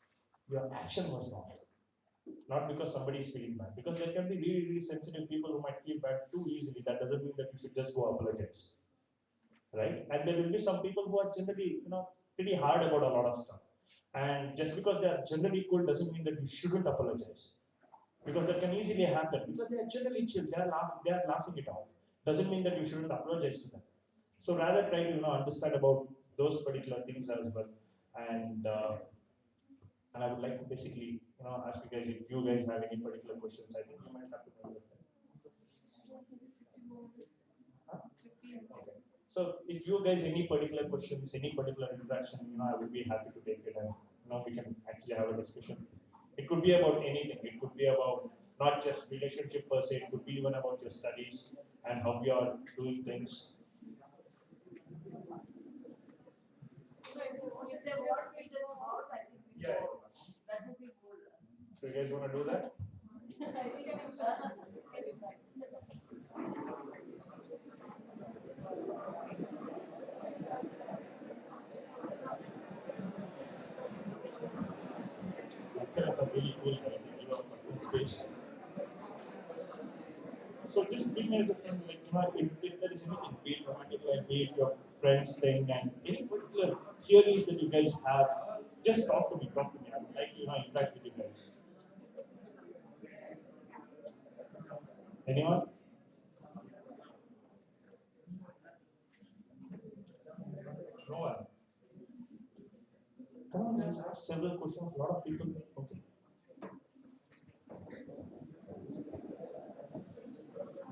your action was wrong, not because somebody is feeling bad. Because there can be really, really sensitive people who might feel bad too easily. That doesn't mean that you should just go apologize, right? And there will be some people who are generally, pretty hard about a lot of stuff. And just because they are generally cool doesn't mean that you shouldn't apologize. Because that can easily happen. Because they are generally chill, they are laughing it off. Doesn't mean that you shouldn't apologize to them. So rather try to understand about those particular things as well. And and I would like to basically ask you guys if you guys have any particular questions. I think you might have to know that. Huh? Okay. So if you guys any particular questions, any particular interaction, I would be happy to take it, and we can actually have a discussion. It could be about anything. It could be about not just relationship per se. It could be even about your studies and how you are doing things. Yeah. So you guys want to do that? Lecturers are really cool, right? They give up personal space. So just bring me as a friend, like, if there is anything, be it romantic life, be it your friends thing, and any particular theories that you guys have, just talk to me. I would like to, interact with you guys. Anyone? No one. Come on, guys, ask several questions. A lot of people. Okay.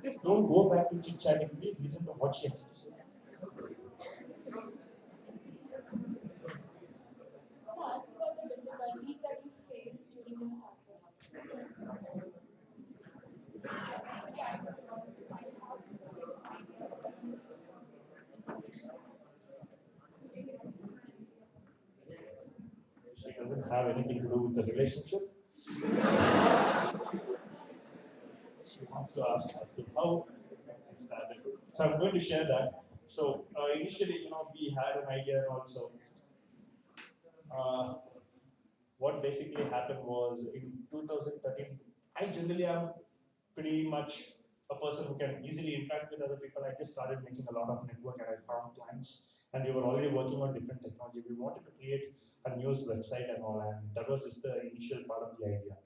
Just don't go back to chit chatting. Please listen to what she has to say.
I want to ask about the difficulties that you faced during your startup. I actually I don't know. I have like some ideas, but I need some information.
She doesn't have anything to do with the relationship. She wants to ask as to how it started. So I'm going to share that. So initially, we had an idea also. Uh, what basically happened was in 2013, I generally am pretty much a person who can easily interact with other people. I just started making a lot of network and I found clients, and we were already working on different technology. We wanted to create a news website and all, and that was just the initial part of the idea.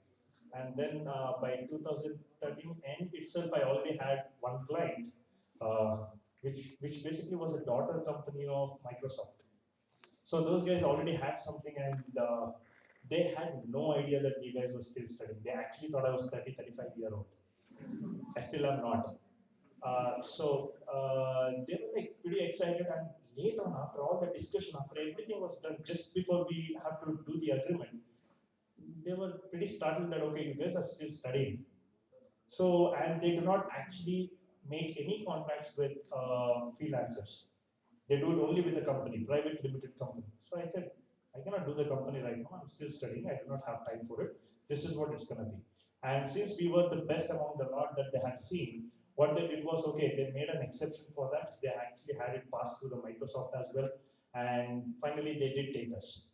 And then by 2013 end itself, I already had one client, uh, which basically was a daughter company of Microsoft. So those guys already had something, and they had no idea that you guys were still studying. They actually thought I was 30, 35-year old. I still am not. They were like pretty excited, and later on, after all the discussion, after everything was done, just before we have to do the agreement, they were pretty startled that okay, you guys are still studying. So, and they do not actually make any contracts with freelancers. They do it only with the company, private limited company. So I said, I cannot do the company right now. I'm still studying. I do not have time for it. This is what it's going to be. And since we were the best among the lot that they had seen, what they did was okay, they made an exception for that. They actually had it passed through the Microsoft as well. And finally, they did take us.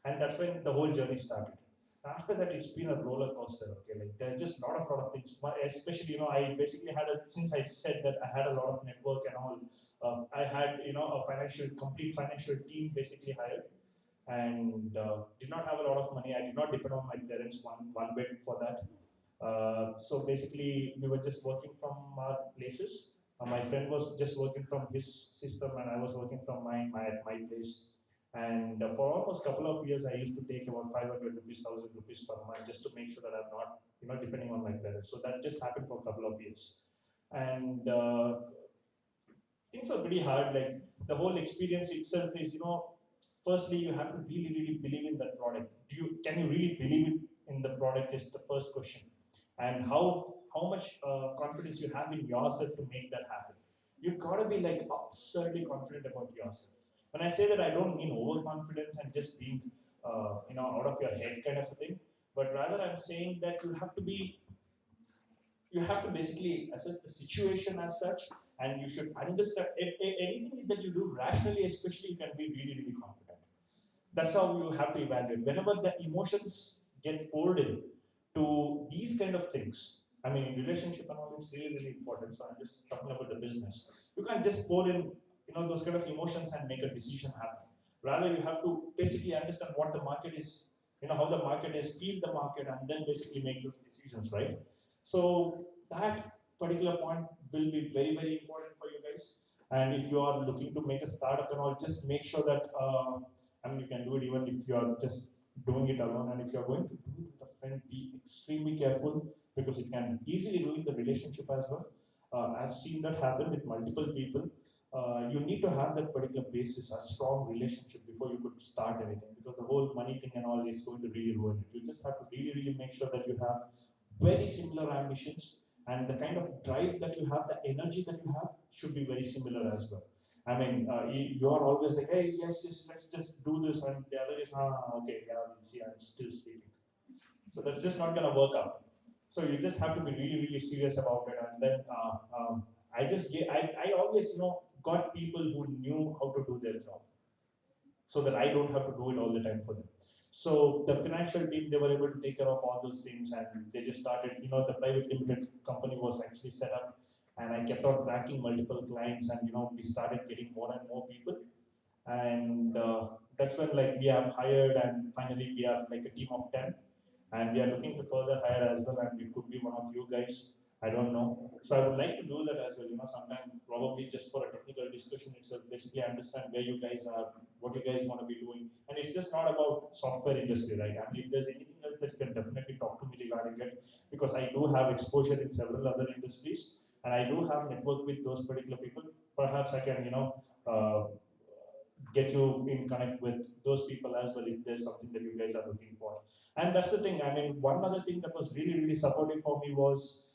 And that's when the whole journey started. After that, it's been a roller coaster. Okay, like there's just lot of things. Especially, I basically had a since I said that I had a lot of network and all. I had a complete financial team basically hired, and did not have a lot of money. I did not depend on my parents one bit for that. So basically, we were just working from our places. My friend was just working from his system, and I was working from my place. And for almost a couple of years, I used to take about 500 rupees, 1,000 rupees per month just to make sure that I'm not, depending on my parents. So that just happened for a couple of years. And things were pretty hard. Like the whole experience itself is, firstly you have to really believe in that product. Can you really believe it in the product is the first question, and how much confidence you have in yourself to make that happen. You gotta be like absurdly confident about yourself. When I say that, I don't mean overconfidence and just being, out of your head kind of a thing, but rather I'm saying that you have to basically assess the situation as such, and you should understand anything that you do rationally, especially you can be really confident. That's how you have to evaluate whenever the emotions get poured in to these kind of things. I mean, in relationship and all, it's really important. So I'm just talking about the business. You can't just pour in those kind of emotions and make a decision happen. Rather, you have to basically understand what the market is, how the market is, feel the market, and then basically make those decisions, right? So that particular point will be very important for you guys. And if you are looking to make a startup and all, just make sure that you can do it even if you are just doing it alone. And if you are going to do it with a friend, be extremely careful because it can easily ruin the relationship as well. I've seen that happen with multiple people. You need to have that particular basis, a strong relationship before you could start anything, because the whole money thing and all is going to really ruin it. You just have to really make sure that you have very similar ambitions, and the kind of drive that you have, the energy that you have should be very similar as well. I mean, you are always like, hey, yes, let's just do this, and the other is, okay, yeah, we'll see, I'm still sleeping. So that's just not gonna work out. So you just have to be really serious about it. And then I always, got people who knew how to do their job, so that I don't have to do it all the time for them. So the financial team, they were able to take care of all those things, and they just started. The private limited company was actually set up, and I kept on tracking multiple clients, and we started getting more and more people, and that's when like we have hired, and finally we have like a team of 10, and we are looking to further hire as well, and it could be one of you guys. I don't know. So I would like to do that as well. Sometime probably just for a technical discussion itself. Basically, understand where you guys are, what you guys want to be doing, and it's just not about software industry, right? I mean, if there's anything else that you can definitely talk to me regarding it, because I do have exposure in several other industries, and I do have network with those particular people. Perhaps I can, get you in connect with those people as well if there's something that you guys are looking for. And that's the thing. I mean, one other thing that was really supportive for me was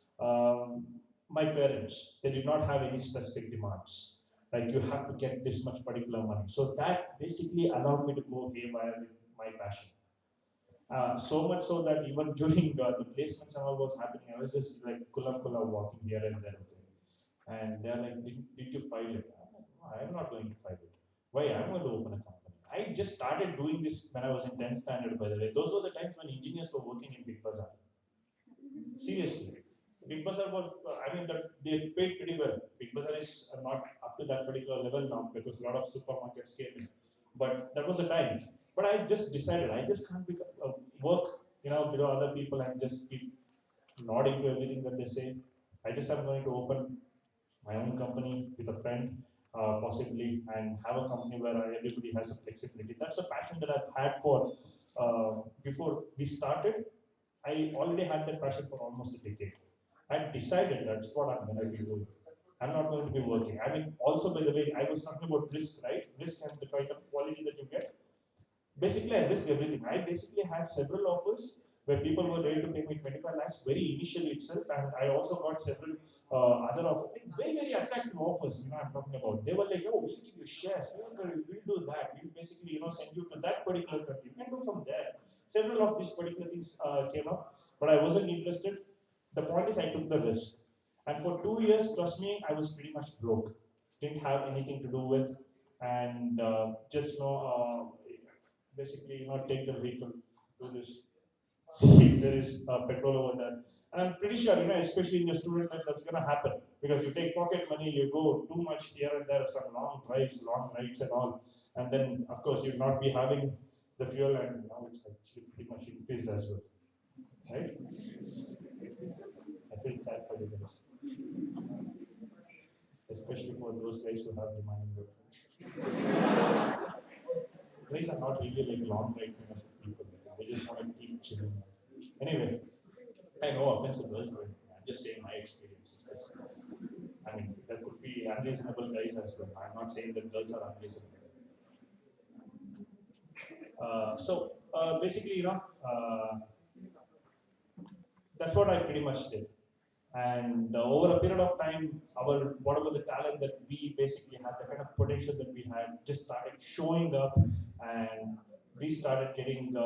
my parents. They did not have any specific demands. Like you have to get this much particular money. So that basically allowed me to go haywire with my passion. So much so that even during the placements and all was happening, I was just like kula walking here and there. Okay. And they're like, did you file it? I'm like, no, I'm not going to file it. Why? I'm going to open a company. I just started doing this when I was in 10th standard, by the way. Those were the times when engineers were working in Big Bazaar. Seriously. Big Bazaar were, I mean, they paid pretty well. Big Bazaar is not up to that particular level now because a lot of supermarkets came in. But that was a time. But I just decided I just can't work other people and just keep nodding to everything that they say. I just am going to open my own company with a friend, possibly, and have a company where everybody has a flexibility. That's a passion that I've had for before we started. I already had that passion for almost a decade. I decided that's what I'm going to be doing. I'm not going to be working. I mean, also, by the way, I was talking about risk, right? Risk and the kind of quality that you get. Basically, I risked everything. I basically had several offers where people were ready to pay me 25 lakhs very initially itself, and I also got several other offers, like very, very attractive offers. I'm talking about. They were like, "Oh, we'll give you shares. We'll do that. We'll basically, send you to that particular country. You can do from there." Several of these particular things came up, but I wasn't interested. The point is, I took the risk, and for 2 years, trust me, I was pretty much broke. Didn't have anything to do with, and just basically, take the vehicle, do this, see if there is petrol over there. And I'm pretty sure, especially in your student life, that's going to happen because you take pocket money, you go too much here and there, some long drives, long rides, and all. And then, of course, you'll not be having the fuel, and now it's actually pretty much increased as well, right? I feel sad for you guys, especially for those guys who have demanding girlfriends. Guys are not really like long ride kind of people. They just want to keep chilling. Anyway, I know offense to girls or anything. I'm just saying my experiences. I mean, there could be unreasonable guys as well. I'm not saying that girls are unreasonable. Basically, that's what I pretty much did. And over a period of time, our whatever the talent that we basically had, the kind of potential that we had, just started showing up, and we started getting,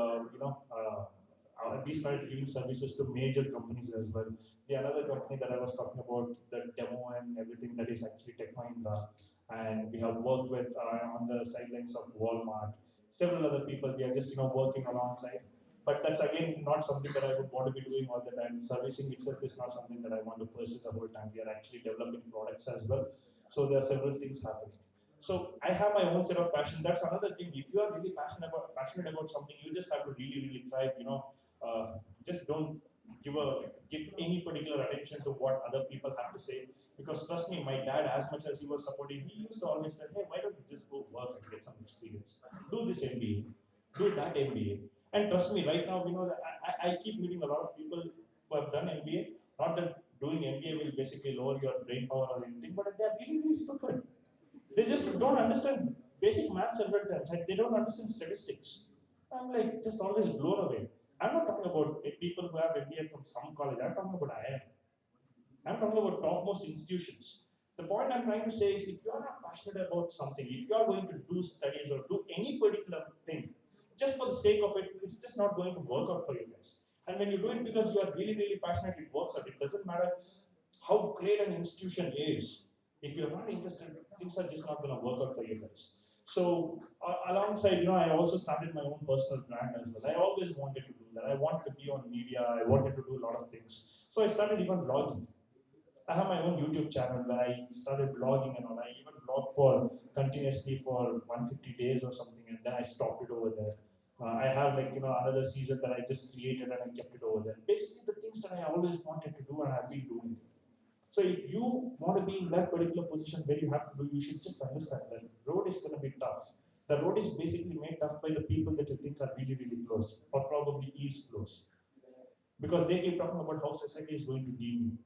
we started giving services to major companies as well. The another company that I was talking about, the demo and everything, that is actually Tech Mahindra, and we have worked with on the sidelines of Walmart, several other people. We are just working alongside, but that's again not something that I would want to be doing all the time. Servicing itself is not something that I want to pursue the whole time. We are actually developing products as well. So there are several things happening. So I have my own set of passion. That's another thing. If you are really passionate about something, you just have to really, really thrive. Just don't give any particular attention to what other people have to say. Because trust me, my dad, as much as he was supporting, he used to always tell, "Hey, why don't you just go work and get some experience? Do this MBA, do that MBA." And trust me, right now, I keep meeting a lot of people who have done MBA. Not that doing MBA will basically lower your brain power or anything, but they are really, really stupid. They just don't understand basic math several times, and they don't understand statistics. I'm like just always blown away. I'm not talking about people who have MBA from some college. I'm talking about IIM. I'm talking about topmost institutions. The point I'm trying to say is if you are not passionate about something, if you are going to do studies or do any particular thing, just for the sake of it, it's just not going to work out for you guys. And when you do it because you are really, really passionate, it works out. It doesn't matter how great an institution is. If you're not interested, things are just not going to work out for you guys. So alongside, I also started my own personal brand as well. I always wanted to do that. I wanted to be on media. I wanted to do a lot of things. So I started even blogging. I have my own YouTube channel where I started blogging and all. I even blogged for continuously for 150 days or something, and then I stopped it over there. I have like another season that I just created and I kept it over there. Basically, the things that I always wanted to do and I've been doing. So if you want to be in that particular position where you have to do, you should just understand that road is going to be tough. The road is basically made tough by the people that you think are really, really close, or probably is close, because they keep talking about how society is going to deem you,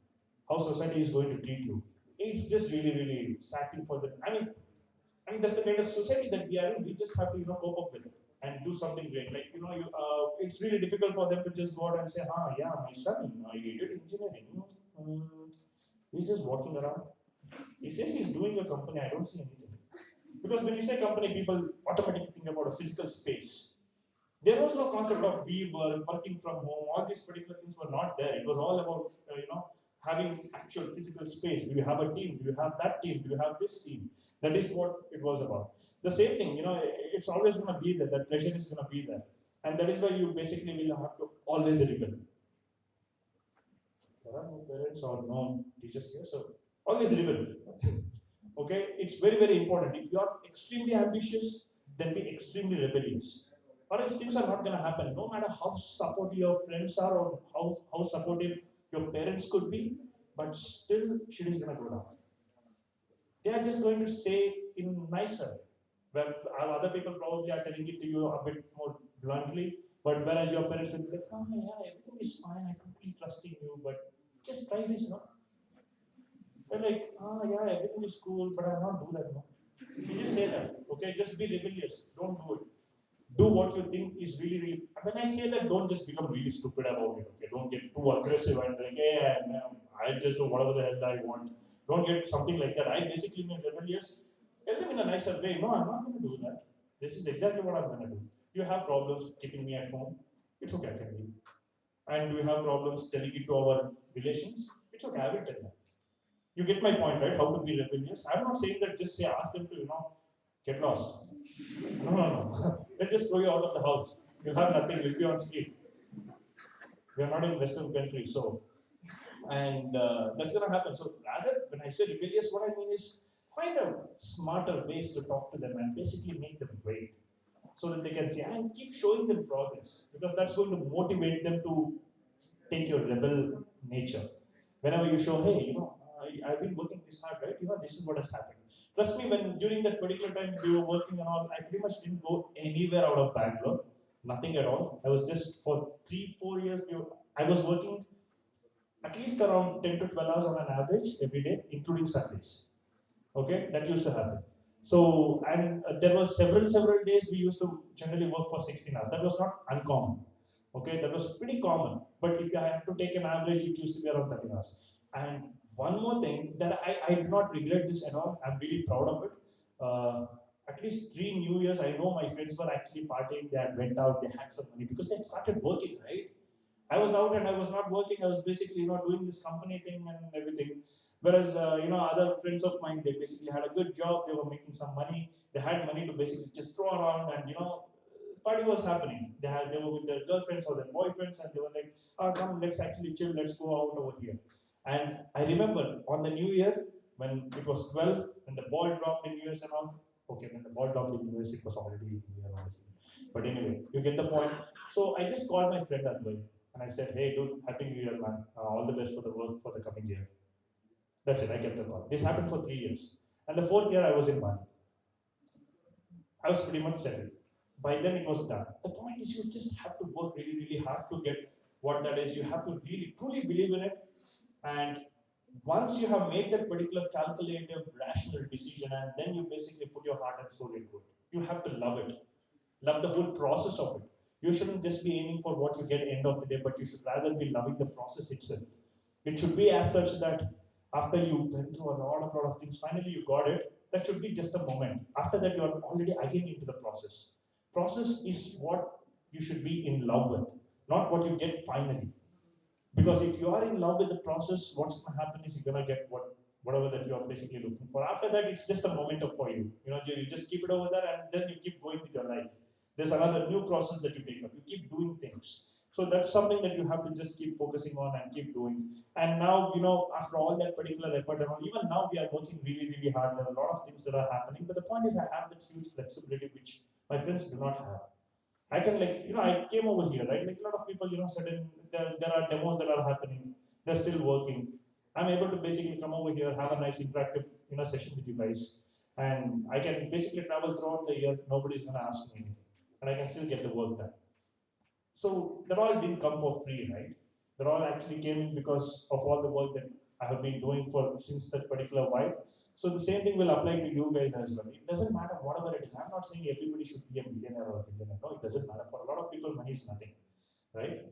how society is going to treat you. It's just really, really sacking for them. I mean that's the kind of society that we are in. We just have to cope up with it and do something great. Like it's really difficult for them to just go out and say, yeah, my son, he did engineering. He's just walking around. He says he's doing a company. I don't see anything. Because when you say company, people automatically think about a physical space. There was no concept of we were working from home. All these particular things were not there. It was all about having actual physical space. Do you have a team? Do you have that team? Do you have this team? That is what it was about. The same thing. It's always going to be there. That pressure is going to be there, and that is why you basically will have to always rebel. There are no parents or no teachers here, so always rebel. Okay, it's very, very important. If you are extremely ambitious, then be extremely rebellious. or else things are not going to happen. No matter how supportive your friends are or how supportive your parents could be, but still shit is going to go down. They are just going to say in nicer. Where other people probably are telling it to you a bit more bluntly, but whereas your parents will be like, oh yeah, everything is fine, I totally trust in you, but just try this, no? They're like, oh yeah, everything is cool, but I'll not do that, no? You just say that, okay? Just be rebellious. Don't do it. Do what you think is really, really. When I say that, don't just become really stupid about it, okay? Don't get too aggressive and like, yeah, I'll just do whatever the hell I want. Don't get something like that. I basically mean rebellious. Tell them in a nicer way, no, I'm not going to do that. This is exactly what I'm going to do. You have problems keeping me at home? It's okay, I can leave. And do you have problems telling it to our relations? It's okay, I will tell them. You get my point, right? How to be rebellious. I'm not saying that just say ask them to, get lost. No, no, no. They just throw you out of the house. You'll have nothing. You'll be on ski. We are not in Western country, so and that's gonna happen. So rather, when I say rebellious, what I mean is find a smarter ways to talk to them and basically make them wait, so that they can see and keep showing them progress because that's going to motivate them to take your rebel nature. Whenever you show, hey, I've been working this hard, right? This is what has happened. Trust me, when during that particular time we were working and all, I pretty much didn't go anywhere out of Bangalore, nothing at all. I was just for 3, 4 years. I was working at least around 10 to 12 hours on an average every day, including Sundays. Okay, that used to happen. So, and there was several days we used to generally work for 16 hours. That was not uncommon. Okay, that was pretty common. But if you have to take an average, it used to be around 30 hours. And one more thing that I do not regret this at all. I'm really proud of it. At least 3 New Years, I know my friends were actually partying. They had went out, they had some money because they had started working, right? I was out and I was not working. I was basically, doing this company thing and everything. Whereas, other friends of mine, they basically had a good job. They were making some money. They had money to basically just throw around and, party was happening. They were with their girlfriends or their boyfriends and they were like, oh, come, let's actually chill. Let's go out over here. And I remember on the New Year, when it was 12, when the ball dropped in US and all, okay, when the ball dropped in US, it was already New Year over here. But anyway, you get the point. So I just called my friend Advait and I said, hey, dude, Happy New Year, man. All the best for the work for the coming year. That's it, I kept the call. This happened for 3 years. And the fourth year, I was in Bali. I was pretty much settled. By then, it was done. The point is, you just have to work really, really hard to get what that is. You have to really, truly believe in it. And once you have made that particular calculative, rational decision, and then you basically put your heart and soul into it, you have to love it. Love the whole process of it. You shouldn't just be aiming for what you get at the end of the day, but you should rather be loving the process itself. It should be as such that after you went through a lot of things, finally you got it. That should be just a moment. After that, you are already again into the process. Process is what you should be in love with, not what you get finally. Because if you are in love with the process, what's going to happen is you're going to get whatever that you are basically looking for. After that, it's just a momentum for you. You just keep it over there, and then you keep going with your life. There's another new process that you take up. You keep doing things. So that's something that you have to just keep focusing on and keep doing. And now, after all that particular effort, and all, even now we are working really, really hard. There are a lot of things that are happening. But the point is, I have that huge flexibility which my friends do not have. I can I came over here, right? Like a lot of people, certain there are demos that are happening. They're still working. I'm able to basically come over here, have a nice interactive, session with you guys, and I can basically travel throughout the year. Nobody's gonna ask me anything, and I can still get the work done. So that all didn't come for free, right? That all actually came in because of all the work that I have been doing for since that particular while. So the same thing will apply to you guys as well. It doesn't matter whatever it is. I'm not saying everybody should be a millionaire or a billionaire. No, it doesn't matter. For a lot of people, money is nothing, right?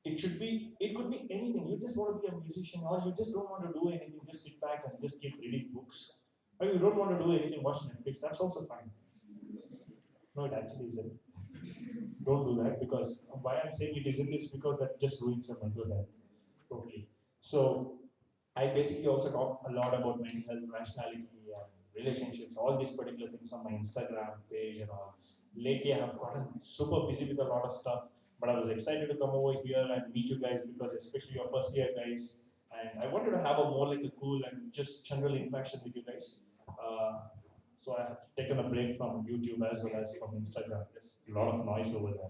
It could be anything. You just want to be a musician or you just don't want to do anything. Just sit back and just keep reading books. Or you don't want to do anything, watch Netflix. That's also fine. No, it actually isn't. Don't do that because why I'm saying it isn't is because that just ruins your mental health totally. So I basically also talk a lot about mental health, rationality, and relationships, all these particular things on my Instagram page and all. Lately, I have gotten super busy with a lot of stuff, but I was excited to come over here and meet you guys because, especially your first year guys, and I wanted to have a more like a cool and just general interaction with you guys. Uh, So I have taken a break from YouTube as well as from Instagram. There's a lot of noise over there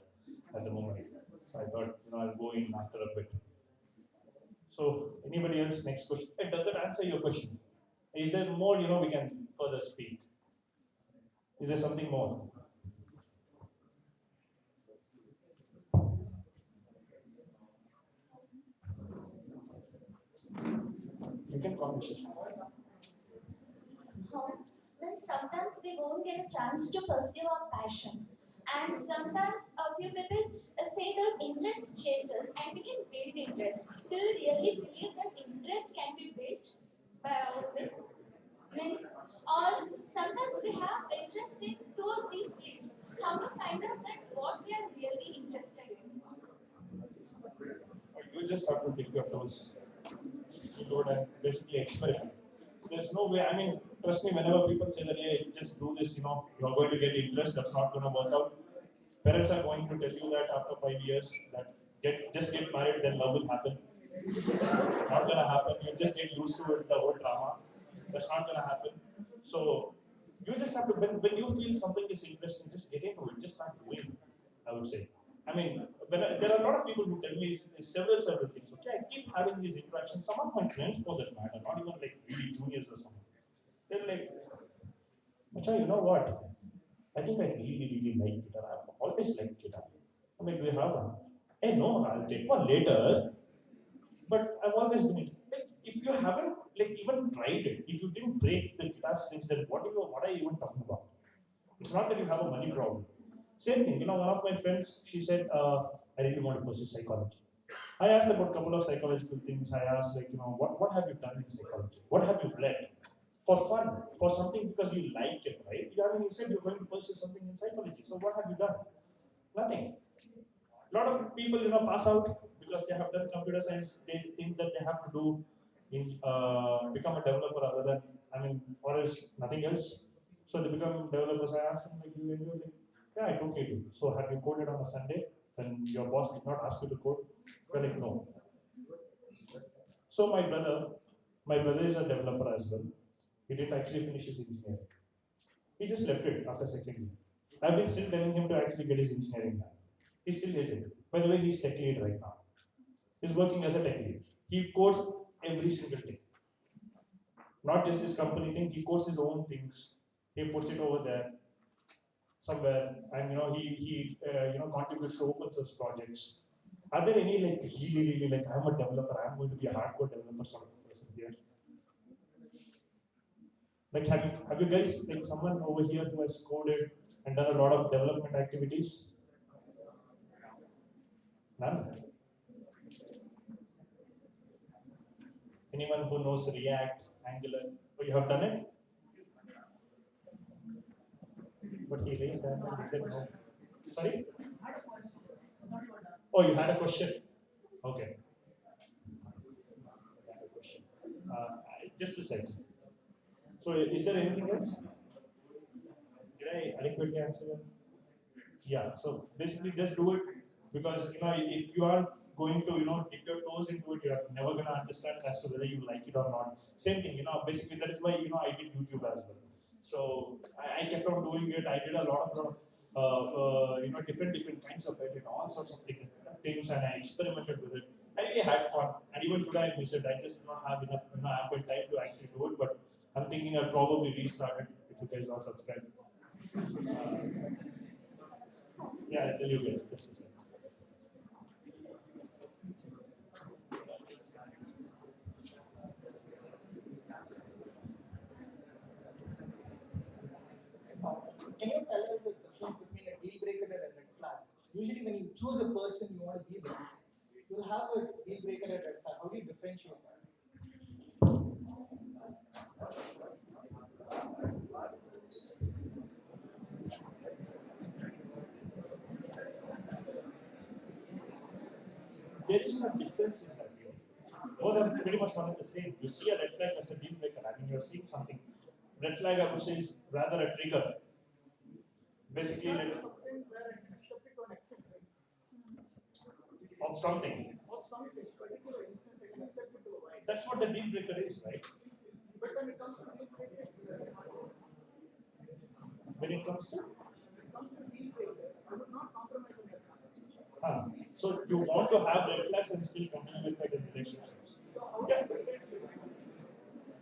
at the moment. So I thought, I'll go in after a bit. So anybody else? Next question. Hey, does that answer your question? Is there more, we can further speak? Is there something more? You can call me Shashank.
Then sometimes we won't get a chance to pursue our passion. And sometimes a few people say that interest changes and we can build interest. Do you really believe that interest can be built by our will? Means, or sometimes we have interest in 2 or 3 fields. How to find out that what we are really interested in?
You just have to dip your toes into it and basically experiment. There's no way. I mean, trust me. Whenever people say that, hey, just do this, you're going to get interest. That's not going to work out. Parents are going to tell you that after 5 years, that just get married, then love will happen. Not gonna happen. You just get used to it, the whole drama. That's not gonna happen. So you just have to when you feel something is interesting, just get into it. Just start doing. I would say. I mean, there are a lot of people who tell me several things. Okay, I keep having these interactions. Some of my friends, for that matter, not even like really juniors or something. They're like, Macha, you know what? I think I really like guitar. I've always liked guitar. I mean, do you have one? Hey, no, I'll take one later. But I've always been like, if you haven't like even tried it, if you didn't break the guitar strings, then what are you even talking about? It's not that you have a money problem. Same thing, one of my friends, she said, I really want to pursue psychology. I asked about a couple of psychological things. I asked, like, what have you done in psychology? What have you read? For fun, for something because you like it, right? I mean, you said you're going to pursue something in psychology. So what have you done? Nothing. A lot of people, pass out because they have done computer science. They think that they have to do become a developer other than, I mean, or else nothing else. So they become developers. I asked them, like, you enjoy? Like, yeah, I totally do. So have you coded on a Sunday when your boss did not ask you to code? They're like, no. So my brother is a developer as well. He didn't actually finish his engineering. He just left it after second year. I've been still telling him to actually get his engineering done. He still hasn't. By the way, he's tech lead right now. He's working as a tech lead. He codes every single day. Not just this company thing, he codes his own things. He puts it over there somewhere, and he contributes to open source projects. Are there any like really like I'm a developer, I'm going to be a hardcore developer sort of person here? Like have you guys like someone over here who has coded and done a lot of development activities? None. Anyone who knows React, Angular? Oh, you have done it? But he raised hand and he said no. Sorry? Oh, you had a question? Okay. I had a question. Just a second. So, is there anything else? Did I adequately answer you? Yeah. So basically, just do it because if you are going to dip your toes into it, you're never gonna understand as to whether you like it or not. Same thing. Basically that is why I did YouTube as well. So I kept on doing it. I did a lot of different kinds of it, all sorts of things, and I experimented with it. I really had fun, and even today I miss it. I just do not have enough ample time to actually do it, but I'm thinking I'll probably restart it if you guys are subscribed. Yeah, I'll tell you guys just a second.
Can you tell us the difference between a deal breaker and a red flag? Usually, when you choose a person you want to be with, you'll have a deal breaker and a red flag. How do you differentiate that?
There is no difference in that view. Both are pretty much one and the same. You see a red flag as a deal breaker. I mean, you're seeing something. Red flag, I would say, is rather a trigger. Basically, like, of something.
Or some particular instance, I can accept it to a
That's what the deal breaker is, right?
but when it comes to deal breaker,
when it comes to?
I would not compromise on that.
So you want to have red flags and still continue with certain relationships. Yeah.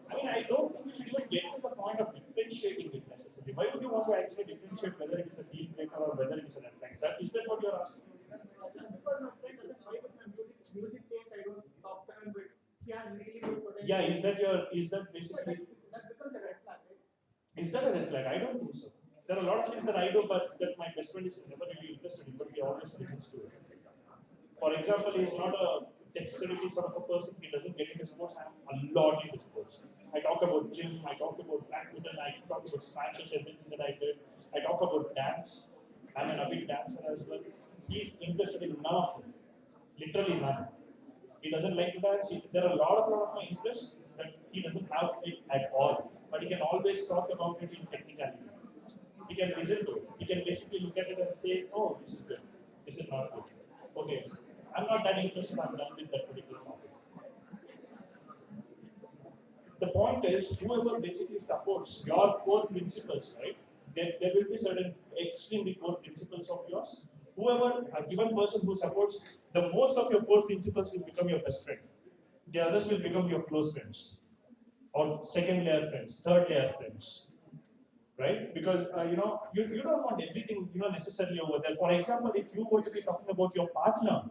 I mean, I don't think you should even get to the point of differentiating it necessarily. Why would you want to actually differentiate whether it is a deal breaker or whether it is a red flag? Is that what you're asking?
Because my friend doesn't vibe with my music taste, I don't talk to him, but he has really good potential.
Yeah, is that basically
that becomes a red flag, right?
is that a red flag? I don't think so. There are a lot of things that I do, but that my best friend is never really interested in, but he always listens to it. For example, he's not a dexterity sort of a person. He doesn't get into sports. I'm a lot into sports. I talk about gym. I talk about badminton. I talk about smashes, everything that I did. I talk about dance. I'm an avid dancer as well. He's interested in none of them. Literally none. He doesn't like to dance. There are a lot of my interests that he doesn't have it at all. But he can always talk about it in technicality. He can listen to it. He can basically look at it and say, oh, this is good. This is not good. Okay, I'm not that interested. I'm done with that particular topic. The point is, whoever basically supports your core principles, right? There will be certain extremely core principles of yours. Whoever, a given person who supports the most of your core principles will become your best friend. The others will become your close friends, or second layer friends, third layer friends, right? Because you don't want everything necessarily over there. For example, if you were to be talking about your partner,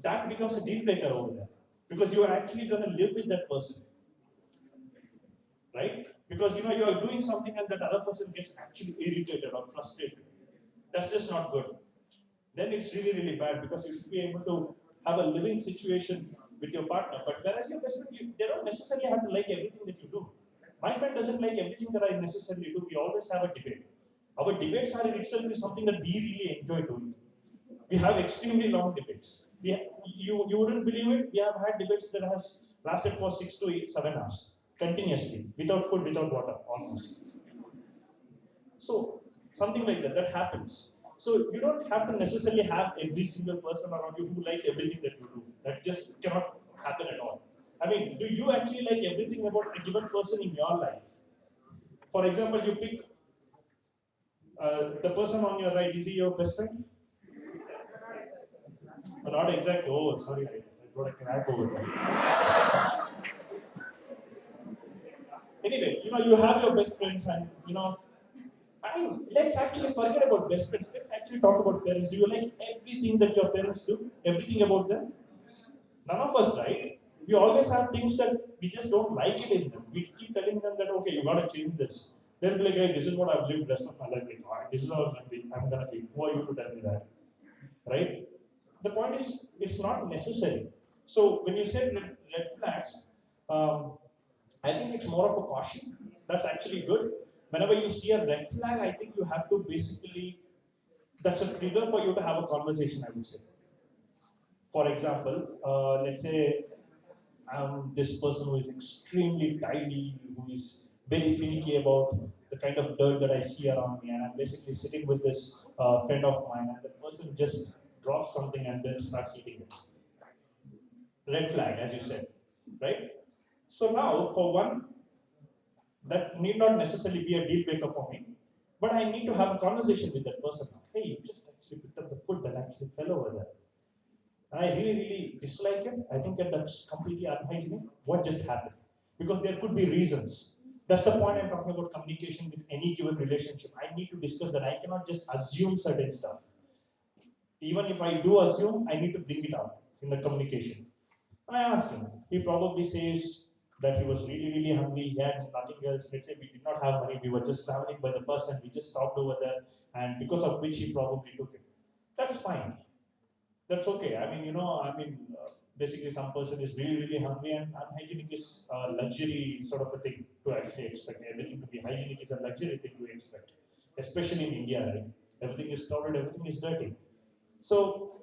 that becomes a deal breaker over there because you are actually going to live with that person, right? Because you are doing something and that other person gets actually irritated or frustrated. That's just not good. Then it's really bad because you should be able to have a living situation with your partner. But whereas your best friend, they don't necessarily have to like everything that you do. My friend doesn't like everything that I necessarily do. We always have a debate. Our debates are in itself is something that we really enjoy doing. We have extremely long debates. You wouldn't believe it. We have had debates that has lasted for 6 to 7 hours continuously, without food, without water, almost. So something like that happens. So you don't have to necessarily have every single person around you who likes everything that you do. That just cannot happen at all. I mean, do you actually like everything about a given person in your life? For example, you pick the person on your right. Is he your best friend? Not exactly. Oh, sorry, I got a crack over there. Anyway, you have your best friends, and I mean, let's actually forget about best friends. Let's actually talk about parents. Do you like everything that your parents do? Everything about them? None of us, right? We always have things that we just don't like it in them. We keep telling them that, okay, you gotta change this. They'll be like, hey, this is what I've lived the rest of my life. Like, this is how I'm gonna be. Who are you to tell me that? Right? The point is, it's not necessary. So when you say red flags, um, I think it's more of a caution. That's actually good. Whenever you see a red flag, I think you have to basically, that's a trigger for you to have a conversation, I would say. For example, let's say I'm this person who is extremely tidy, who is very finicky about the kind of dirt that I see around me, and I'm basically sitting with this friend of mine, and the person just drops something and then starts eating it. Red flag, as you said, right? So now, for one, that need not necessarily be a deal breaker for me, but I need to have a conversation with that person. Hey, you just actually picked up the food that actually fell over there. And I really dislike it. I think that that's completely unhygienic. What just happened? Because there could be reasons. That's the point I'm talking about communication with any given relationship. I need to discuss that. I cannot just assume certain stuff. Even if I do assume, I need to bring it up in the communication. I asked him. He probably says that he was really hungry. He had nothing else. Let's say we did not have money. We were just traveling by the bus and we just stopped over there. And because of which he probably took it. That's fine. That's okay. I mean, basically some person is really hungry and unhygienic is a luxury sort of a thing to actually expect. Everything to be hygienic is a luxury thing to expect, especially in India, right? Everything is crowded, everything is dirty. So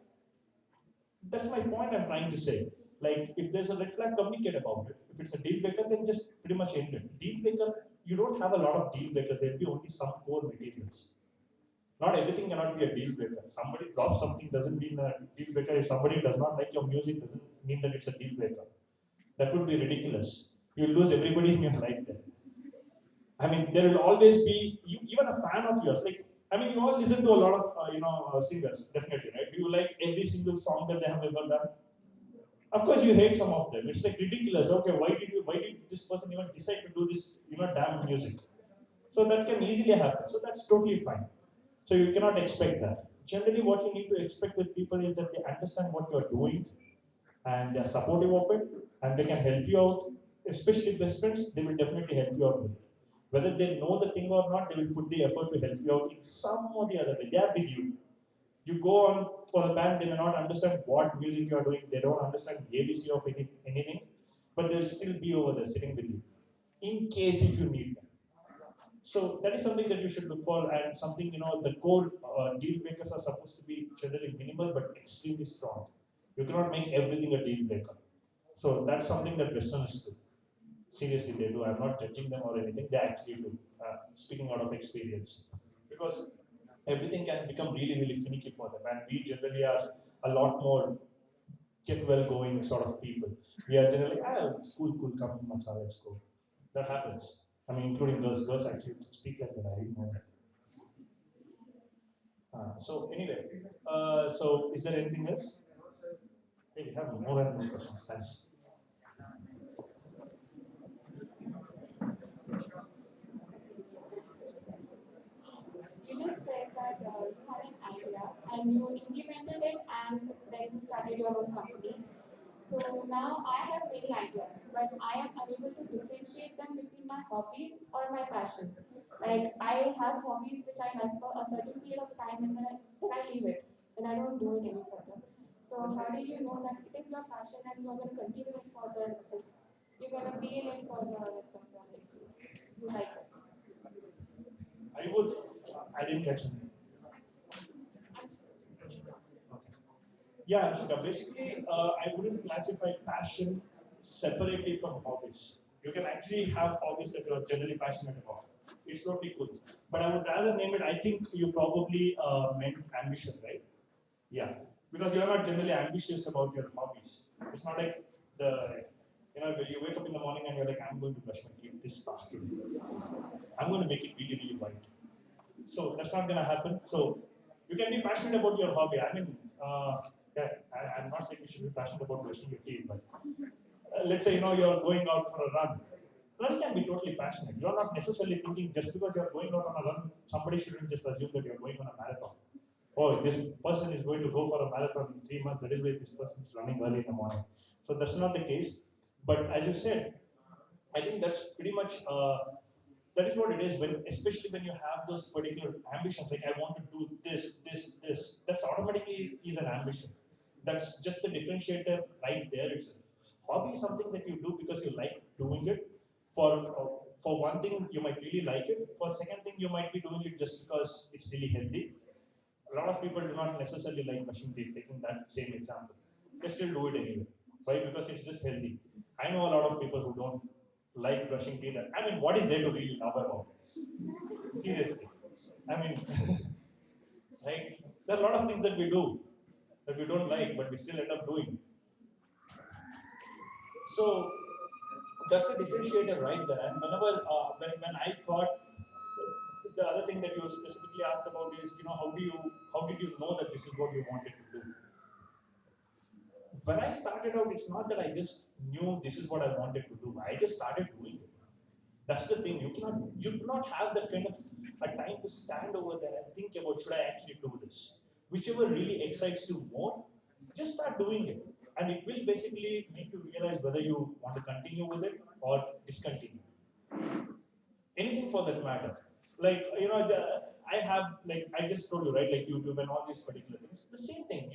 that's my point I'm trying to say. Like, if there's a red flag, communicate about it. If it's a deal breaker, then just pretty much end it. Deal breaker, you don't have a lot of deal breakers. There'll be only some core materials. Not everything cannot be a deal breaker. Somebody drops something doesn't mean a deal breaker. If somebody does not like your music, doesn't mean that it's a deal breaker. That would be ridiculous. You lose everybody in your life then. I mean, there will always be even a fan of yours. Like, I mean, you all listen to a lot of singers, definitely, right? Do you like every single song that they have ever done? Of course, you hate some of them. It's like ridiculous. Okay, why did this person even decide to do this, damn music? So that can easily happen. So that's totally fine. So you cannot expect that. Generally, what you need to expect with people is that they understand what you're doing and they're supportive of it and they can help you out. Especially best friends, they will definitely help you out with it. Whether they know the thing or not, they will put the effort to help you out in some or the other way. They are with you. You go on for a band, they may not understand what music you are doing, they don't understand the ABC of anything, but they'll still be over there sitting with you in case if you need them. So that is something that you should look for, and something, the core deal breakers are supposed to be generally minimal but extremely strong. You cannot make everything a deal breaker. So that's something that Westerners do. Seriously, they do. I'm not judging them or anything. They actually do. Speaking out of experience, because everything can become really, really finicky for them, and we generally are a lot more get well going sort of people. We are generally, it's cool, cool, come, macha, let's go. That happens. I mean, including girls. Girls actually speak like that. I didn't know that. So anyway, so is there anything else? Hey, we have more and more questions. Thanks.
You just said that you had an idea and you implemented it and then you started your own company. So now I have many ideas, but I am unable to differentiate them between my hobbies or my passion. Like I have hobbies which I like for a certain period of time and then I leave it. Then I don't do it any further. So how do you know that it is your passion and you're going to continue it further? Like, you're going to be in it for the rest of your life. You like it.
I would. I didn't catch it. Okay. Yeah, Anshika. Basically, I wouldn't classify passion separately from hobbies. You can actually have hobbies that you're generally passionate about. It's totally cool. But I would rather name it. I think you probably meant ambition, right? Yeah, because you're not generally ambitious about your hobbies. It's not like when you wake up in the morning and you're like, I'm going to brush my teeth this fast. I'm going to make it really, really white. So that's not going to happen. So you can be passionate about your hobby. I mean, yeah, I'm not saying you should be passionate about brushing your teeth, but let's say you're going out for a run. Run can be totally passionate. You're not necessarily thinking just because you're going out on a run, somebody shouldn't just assume that you're going on a marathon. Oh, this person is going to go for a marathon in 3 months. That is why this person is running early in the morning. So that's not the case. But as you said, I think that's pretty much that is what it is. When especially when you have those particular ambitions, like I want to do this, this, this. That's automatically is an ambition. That's just the differentiator right there itself. Hobby is something that you do because you like doing it. For one thing, you might really like it. For second thing, you might be doing it just because it's really healthy. A lot of people do not necessarily like brushing teeth, taking that same example. They still do it anyway. Why? Because it's just healthy. I know a lot of people who don't like brushing teeth. I mean, what is there to really love about it? Seriously. I mean, right? There are a lot of things that we do that we don't like, but we still end up doing. So that's the differentiator right there. And when I thought the other thing that you specifically asked about is, how did you know that this is what you wanted to do? When I started out, it's not that I just knew this is what I wanted to do. I just started doing it. That's the thing. You do not have that kind of a time to stand over there and think about should I actually do this. Whichever really excites you more, just start doing it, and it will basically make you realize whether you want to continue with it or discontinue. Anything for that matter. Like I have, like I just told you, right? Like YouTube and all these particular things. The same thing,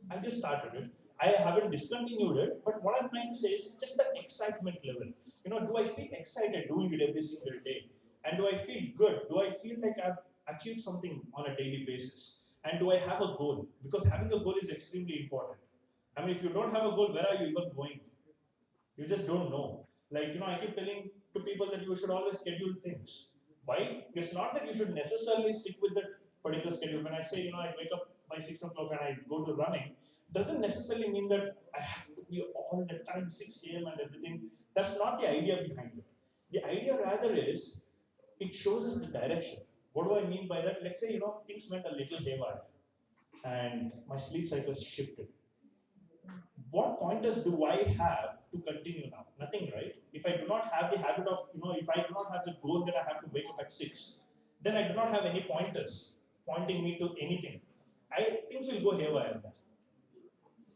I just started it. I haven't discontinued it, but what I'm trying to say is just the excitement level. Do I feel excited doing it every single day? And do I feel good? Do I feel like I've achieved something on a daily basis? And do I have a goal? Because having a goal is extremely important. I mean, if you don't have a goal, where are you even going? You just don't know. Like, I keep telling to people that you should always schedule things. Why? It's not that you should necessarily stick with that particular schedule. When I say, I wake up by 6 o'clock and I go to running, doesn't necessarily mean that I have to be all the time 6 a.m. and everything. That's not the idea behind it. The idea rather is it shows us the direction. What do I mean by that? Let's say, things went a little haywire and my sleep cycles shifted. What pointers do I have to continue now? Nothing, right? If I do not have the habit of, if I do not have the goal that I have to wake up at 6, then I do not have any pointers pointing me to anything. Things will go haywire then.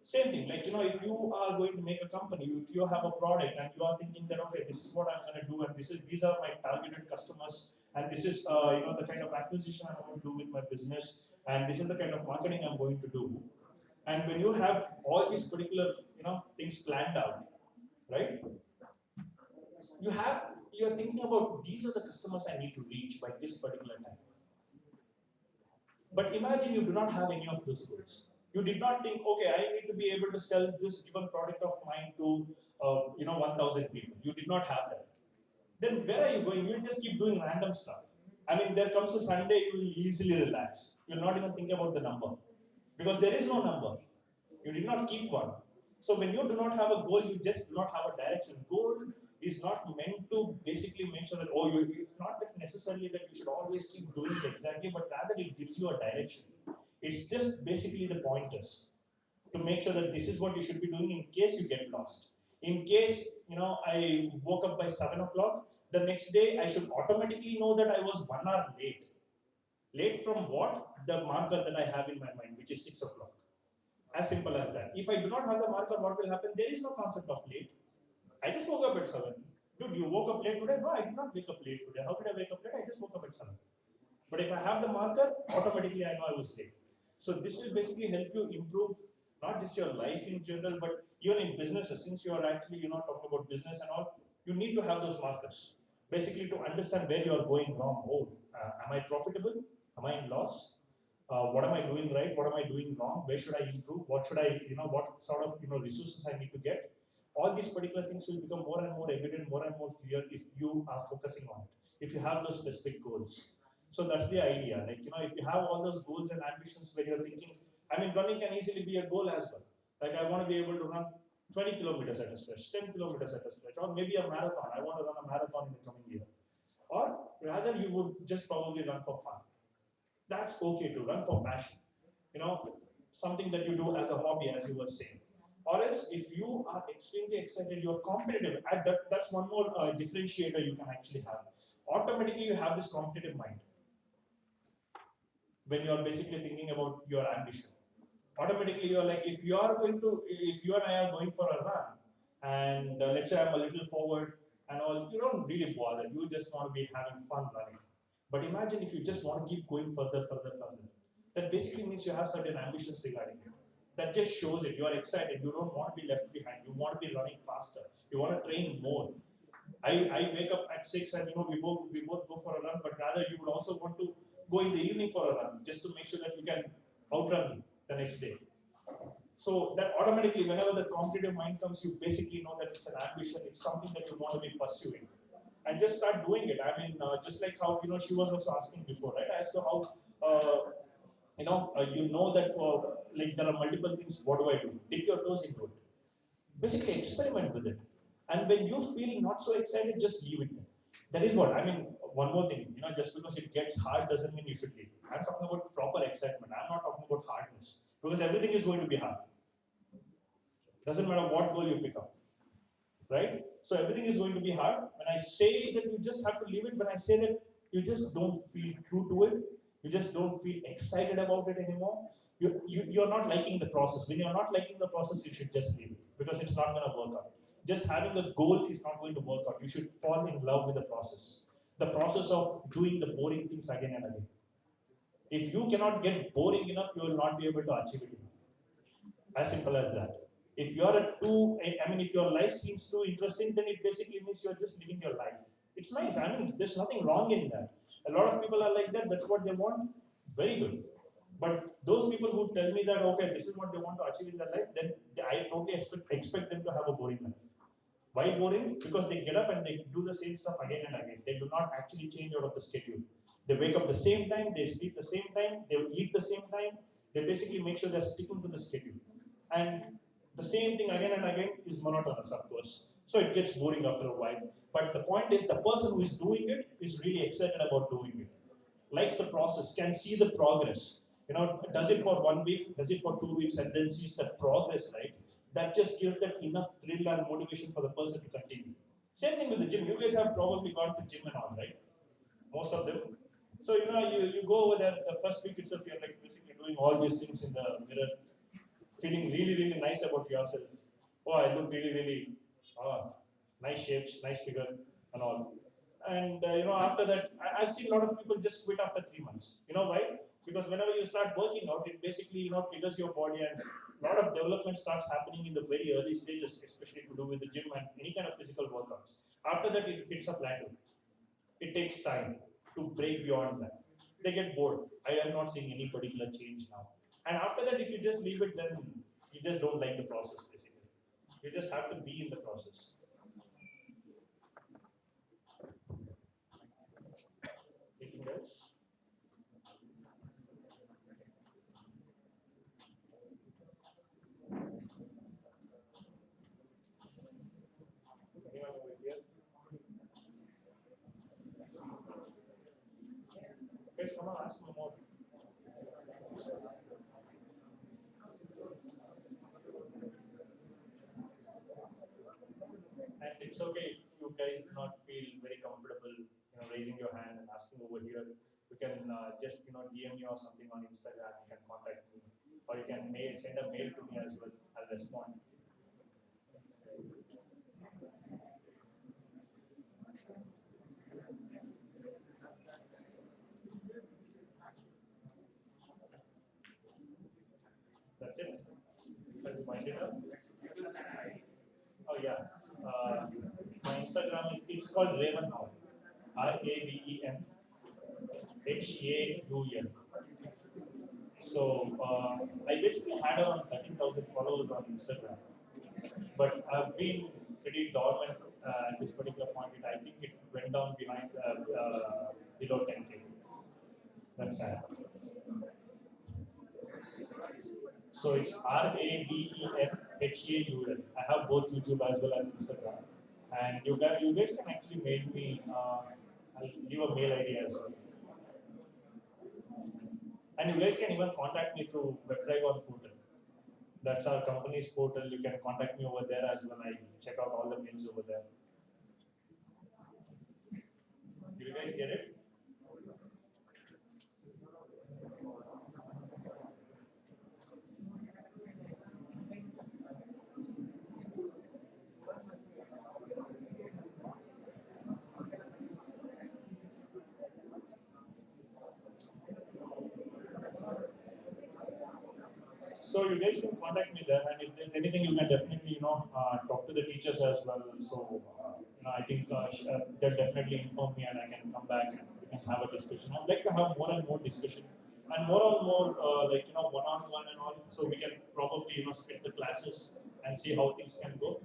Same thing, like, if you are going to make a company, if you have a product and you are thinking that, okay, this is what I'm going to do, and these are my targeted customers, and this is, the kind of acquisition I'm going to do with my business, and this is the kind of marketing I'm going to do. And when you have all these particular, things planned out, right? You're thinking about these are the customers I need to reach by this particular time. But imagine you do not have any of those goals. You did not think, okay, I need to be able to sell this given product of mine to, 1,000 people. You did not have that. Then where are you going? You will just keep doing random stuff. I mean, there comes a Sunday, you will easily relax. You'll not even think about the number because there is no number. You did not keep one. So when you do not have a goal, you just do not have a direction. Goal is not meant to basically make sure that, it's not that necessarily that you should always keep doing it exactly, but rather it gives you a direction. It's just basically the pointers to make sure that this is what you should be doing in case you get lost. In case, I woke up by 7 o'clock, the next day I should automatically know that I was 1 hour late. Late from what? The marker that I have in my mind, which is 6 o'clock. As simple as that. If I do not have the marker, what will happen? There is no concept of late. I just woke up at 7. Dude, you woke up late today? No, I did not wake up late today. How did I wake up late? I just woke up at 7. But if I have the marker, automatically I know I was late. So this will basically help you improve not just your life in general, but even in businesses. Since you are actually, talking about business and all, you need to have those markers. Basically to understand where you are going wrong. Am I profitable? Am I in loss? What am I doing right? What am I doing wrong? Where should I improve? What should I, what sort of, resources I need to get? All these particular things will become more and more evident, more and more clear if you are focusing on it. If you have those specific goals. So that's the idea. Like, if you have all those goals and ambitions where you're thinking, I mean, running can easily be a goal as well. Like, I want to be able to run 20 kilometers at a stretch, 10 kilometers at a stretch, or maybe a marathon. I want to run a marathon in the coming year. Or rather, you would just probably run for fun. That's okay to run for passion. You know, something that you do as a hobby, as you were saying. Or else, if you are extremely excited, you're competitive. That's one more differentiator you can actually have. Automatically, you have this competitive mind when you're basically thinking about your ambition. Automatically, you're like, if you and I are going for a run, and let's say I'm a little forward and all, you don't really bother. You just want to be having fun running. But imagine if you just want to keep going further, further, further. That basically means you have certain ambitions regarding it. That just shows it. You are excited. You don't want to be left behind. You want to be running faster. You want to train more. I wake up at 6 and we both go for a run, but rather you would also want to go in the evening for a run just to make sure that you can outrun me the next day. So that automatically, whenever the competitive mind comes, you basically know that it's an ambition, it's something that you want to be pursuing, and just start doing it. I mean, just like how she was also asking before, right? As to how you know that like there are multiple things. What do I do? Dip your toes into it. Basically, experiment with it. And when you feel not so excited, just leave it there. That is what I mean. One more thing, just because it gets hard doesn't mean you should leave. I'm talking about proper excitement. I'm not talking about hardness because everything is going to be hard. Doesn't matter what goal you pick up, right? So everything is going to be hard. When I say that you just have to leave it, when I say that you just don't feel true to it, you just don't feel excited about it anymore, you're not liking the process. When you're not liking the process, you should just leave it because it's not going to work out. Just having a goal is not going to work out. You should fall in love with the process. The process of doing the boring things again and again. If you cannot get boring enough, you will not be able to achieve it enough. As simple as that. If you are if your life seems too interesting, then it basically means you're just living your life. It's nice. I mean, there's nothing wrong in that. A lot of people are like that. That's what they want. Very good. But those people who tell me that, okay, this is what they want to achieve in their life, then I totally expect them to have a boring life. Why boring? Because they get up and they do the same stuff again and again. They do not actually change out of the schedule. They wake up the same time, they sleep the same time, they eat the same time. They basically make sure they're sticking to the schedule. And the same thing again and again is monotonous, of course. So it gets boring after a while. But the point is, the person who is doing it is really excited about doing it, likes the process, can see the progress. Does it for 1 week, does it for 2 weeks, and then sees the progress, right? That just gives them enough thrill and motivation for the person to continue. Same thing with the gym. You guys have probably gone to gym and all, right? Most of them. So you go over there the first week itself, you're like basically doing all these things in the mirror, feeling really, really nice about yourself. Oh, I look really, really nice shapes, nice figure, and all. And after that, I've seen a lot of people just quit after 3 months. You know why? Because whenever you start working out, it basically triggers your body, and a lot of development starts happening in the very early stages, especially to do with the gym and any kind of physical workouts. After that, it hits a plateau. It takes time to break beyond that. They get bored. I am not seeing any particular change now. And after that, if you just leave it, then you just don't like the process, basically. You just have to be in the process. Anything else? Anyone over here? Guys, come on, ask me more. And it's okay if you guys do not feel very comfortable, raising your hand and asking over here. You can just, DM me or something on Instagram. You can contact me, or you can send a mail to me as well. I'll respond. That's it. Shall we wind it up? Oh yeah. My Instagram is, it's called Raven now. RAVENHAUL. So I basically had around 13,000 followers on Instagram, but I've been pretty dormant at this particular point. I think it went down below 10K. That's sad. So it's RAVENHAUL. I have both YouTube as well as Instagram, and you guys can actually mail me. I'll leave a mail ID as well, and you guys can even contact me through Webtrigon portal. That's our company's portal. You can contact me over there as well. I check out all the mails over there. Do you guys get it? So you guys can contact me there, and if there's anything, you can definitely talk to the teachers as well. So I think they'll definitely inform me, and I can come back and we can have a discussion. I'd like to have more and more discussion, and more and more one-on-one and all. So we can probably split the classes and see how things can go.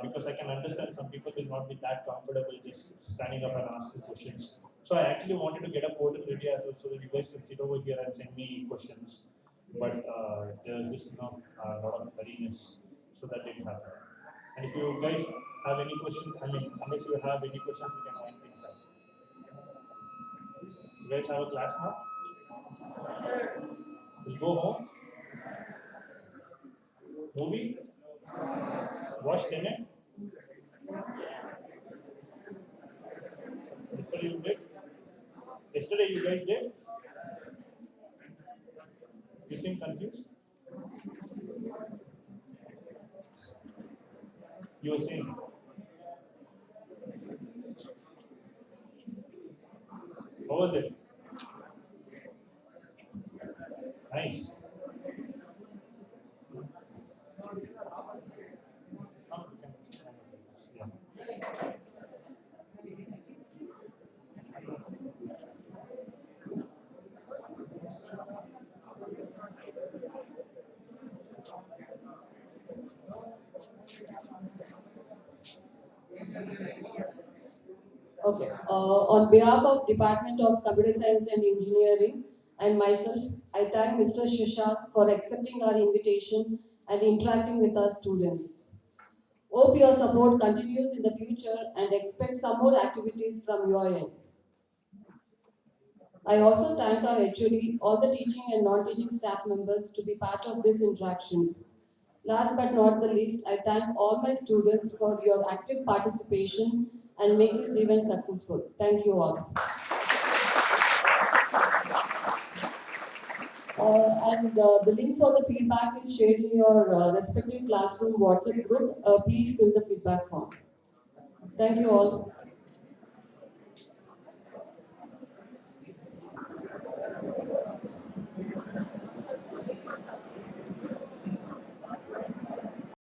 Because I can understand some people will not be that comfortable just standing up and asking questions. So I actually wanted to get a portal ready as well, so that you guys can sit over here and send me questions. But there's this lot of readiness, so that didn't happen. And if you guys have any questions, I mean, unless you have any questions, we can wind things up. You guys have a class now? We'll go home. Movie? Watch Tenet? Yesterday you did? Yesterday you guys did? You seem confused? You were saying, what was it? Nice. Yeah.
Okay. On behalf of Department of Computer Science and Engineering and myself, I thank Mr. Shashank for accepting our invitation and interacting with our students. Hope your support continues in the future and expect some more activities from your end. I also thank our HOD, all the teaching and non-teaching staff members to be part of this interaction. Last but not the least, I thank all my students for your active participation and make this event successful. Thank you all. The link for the feedback is shared in your respective classroom WhatsApp group. Please fill the feedback form. Thank you all.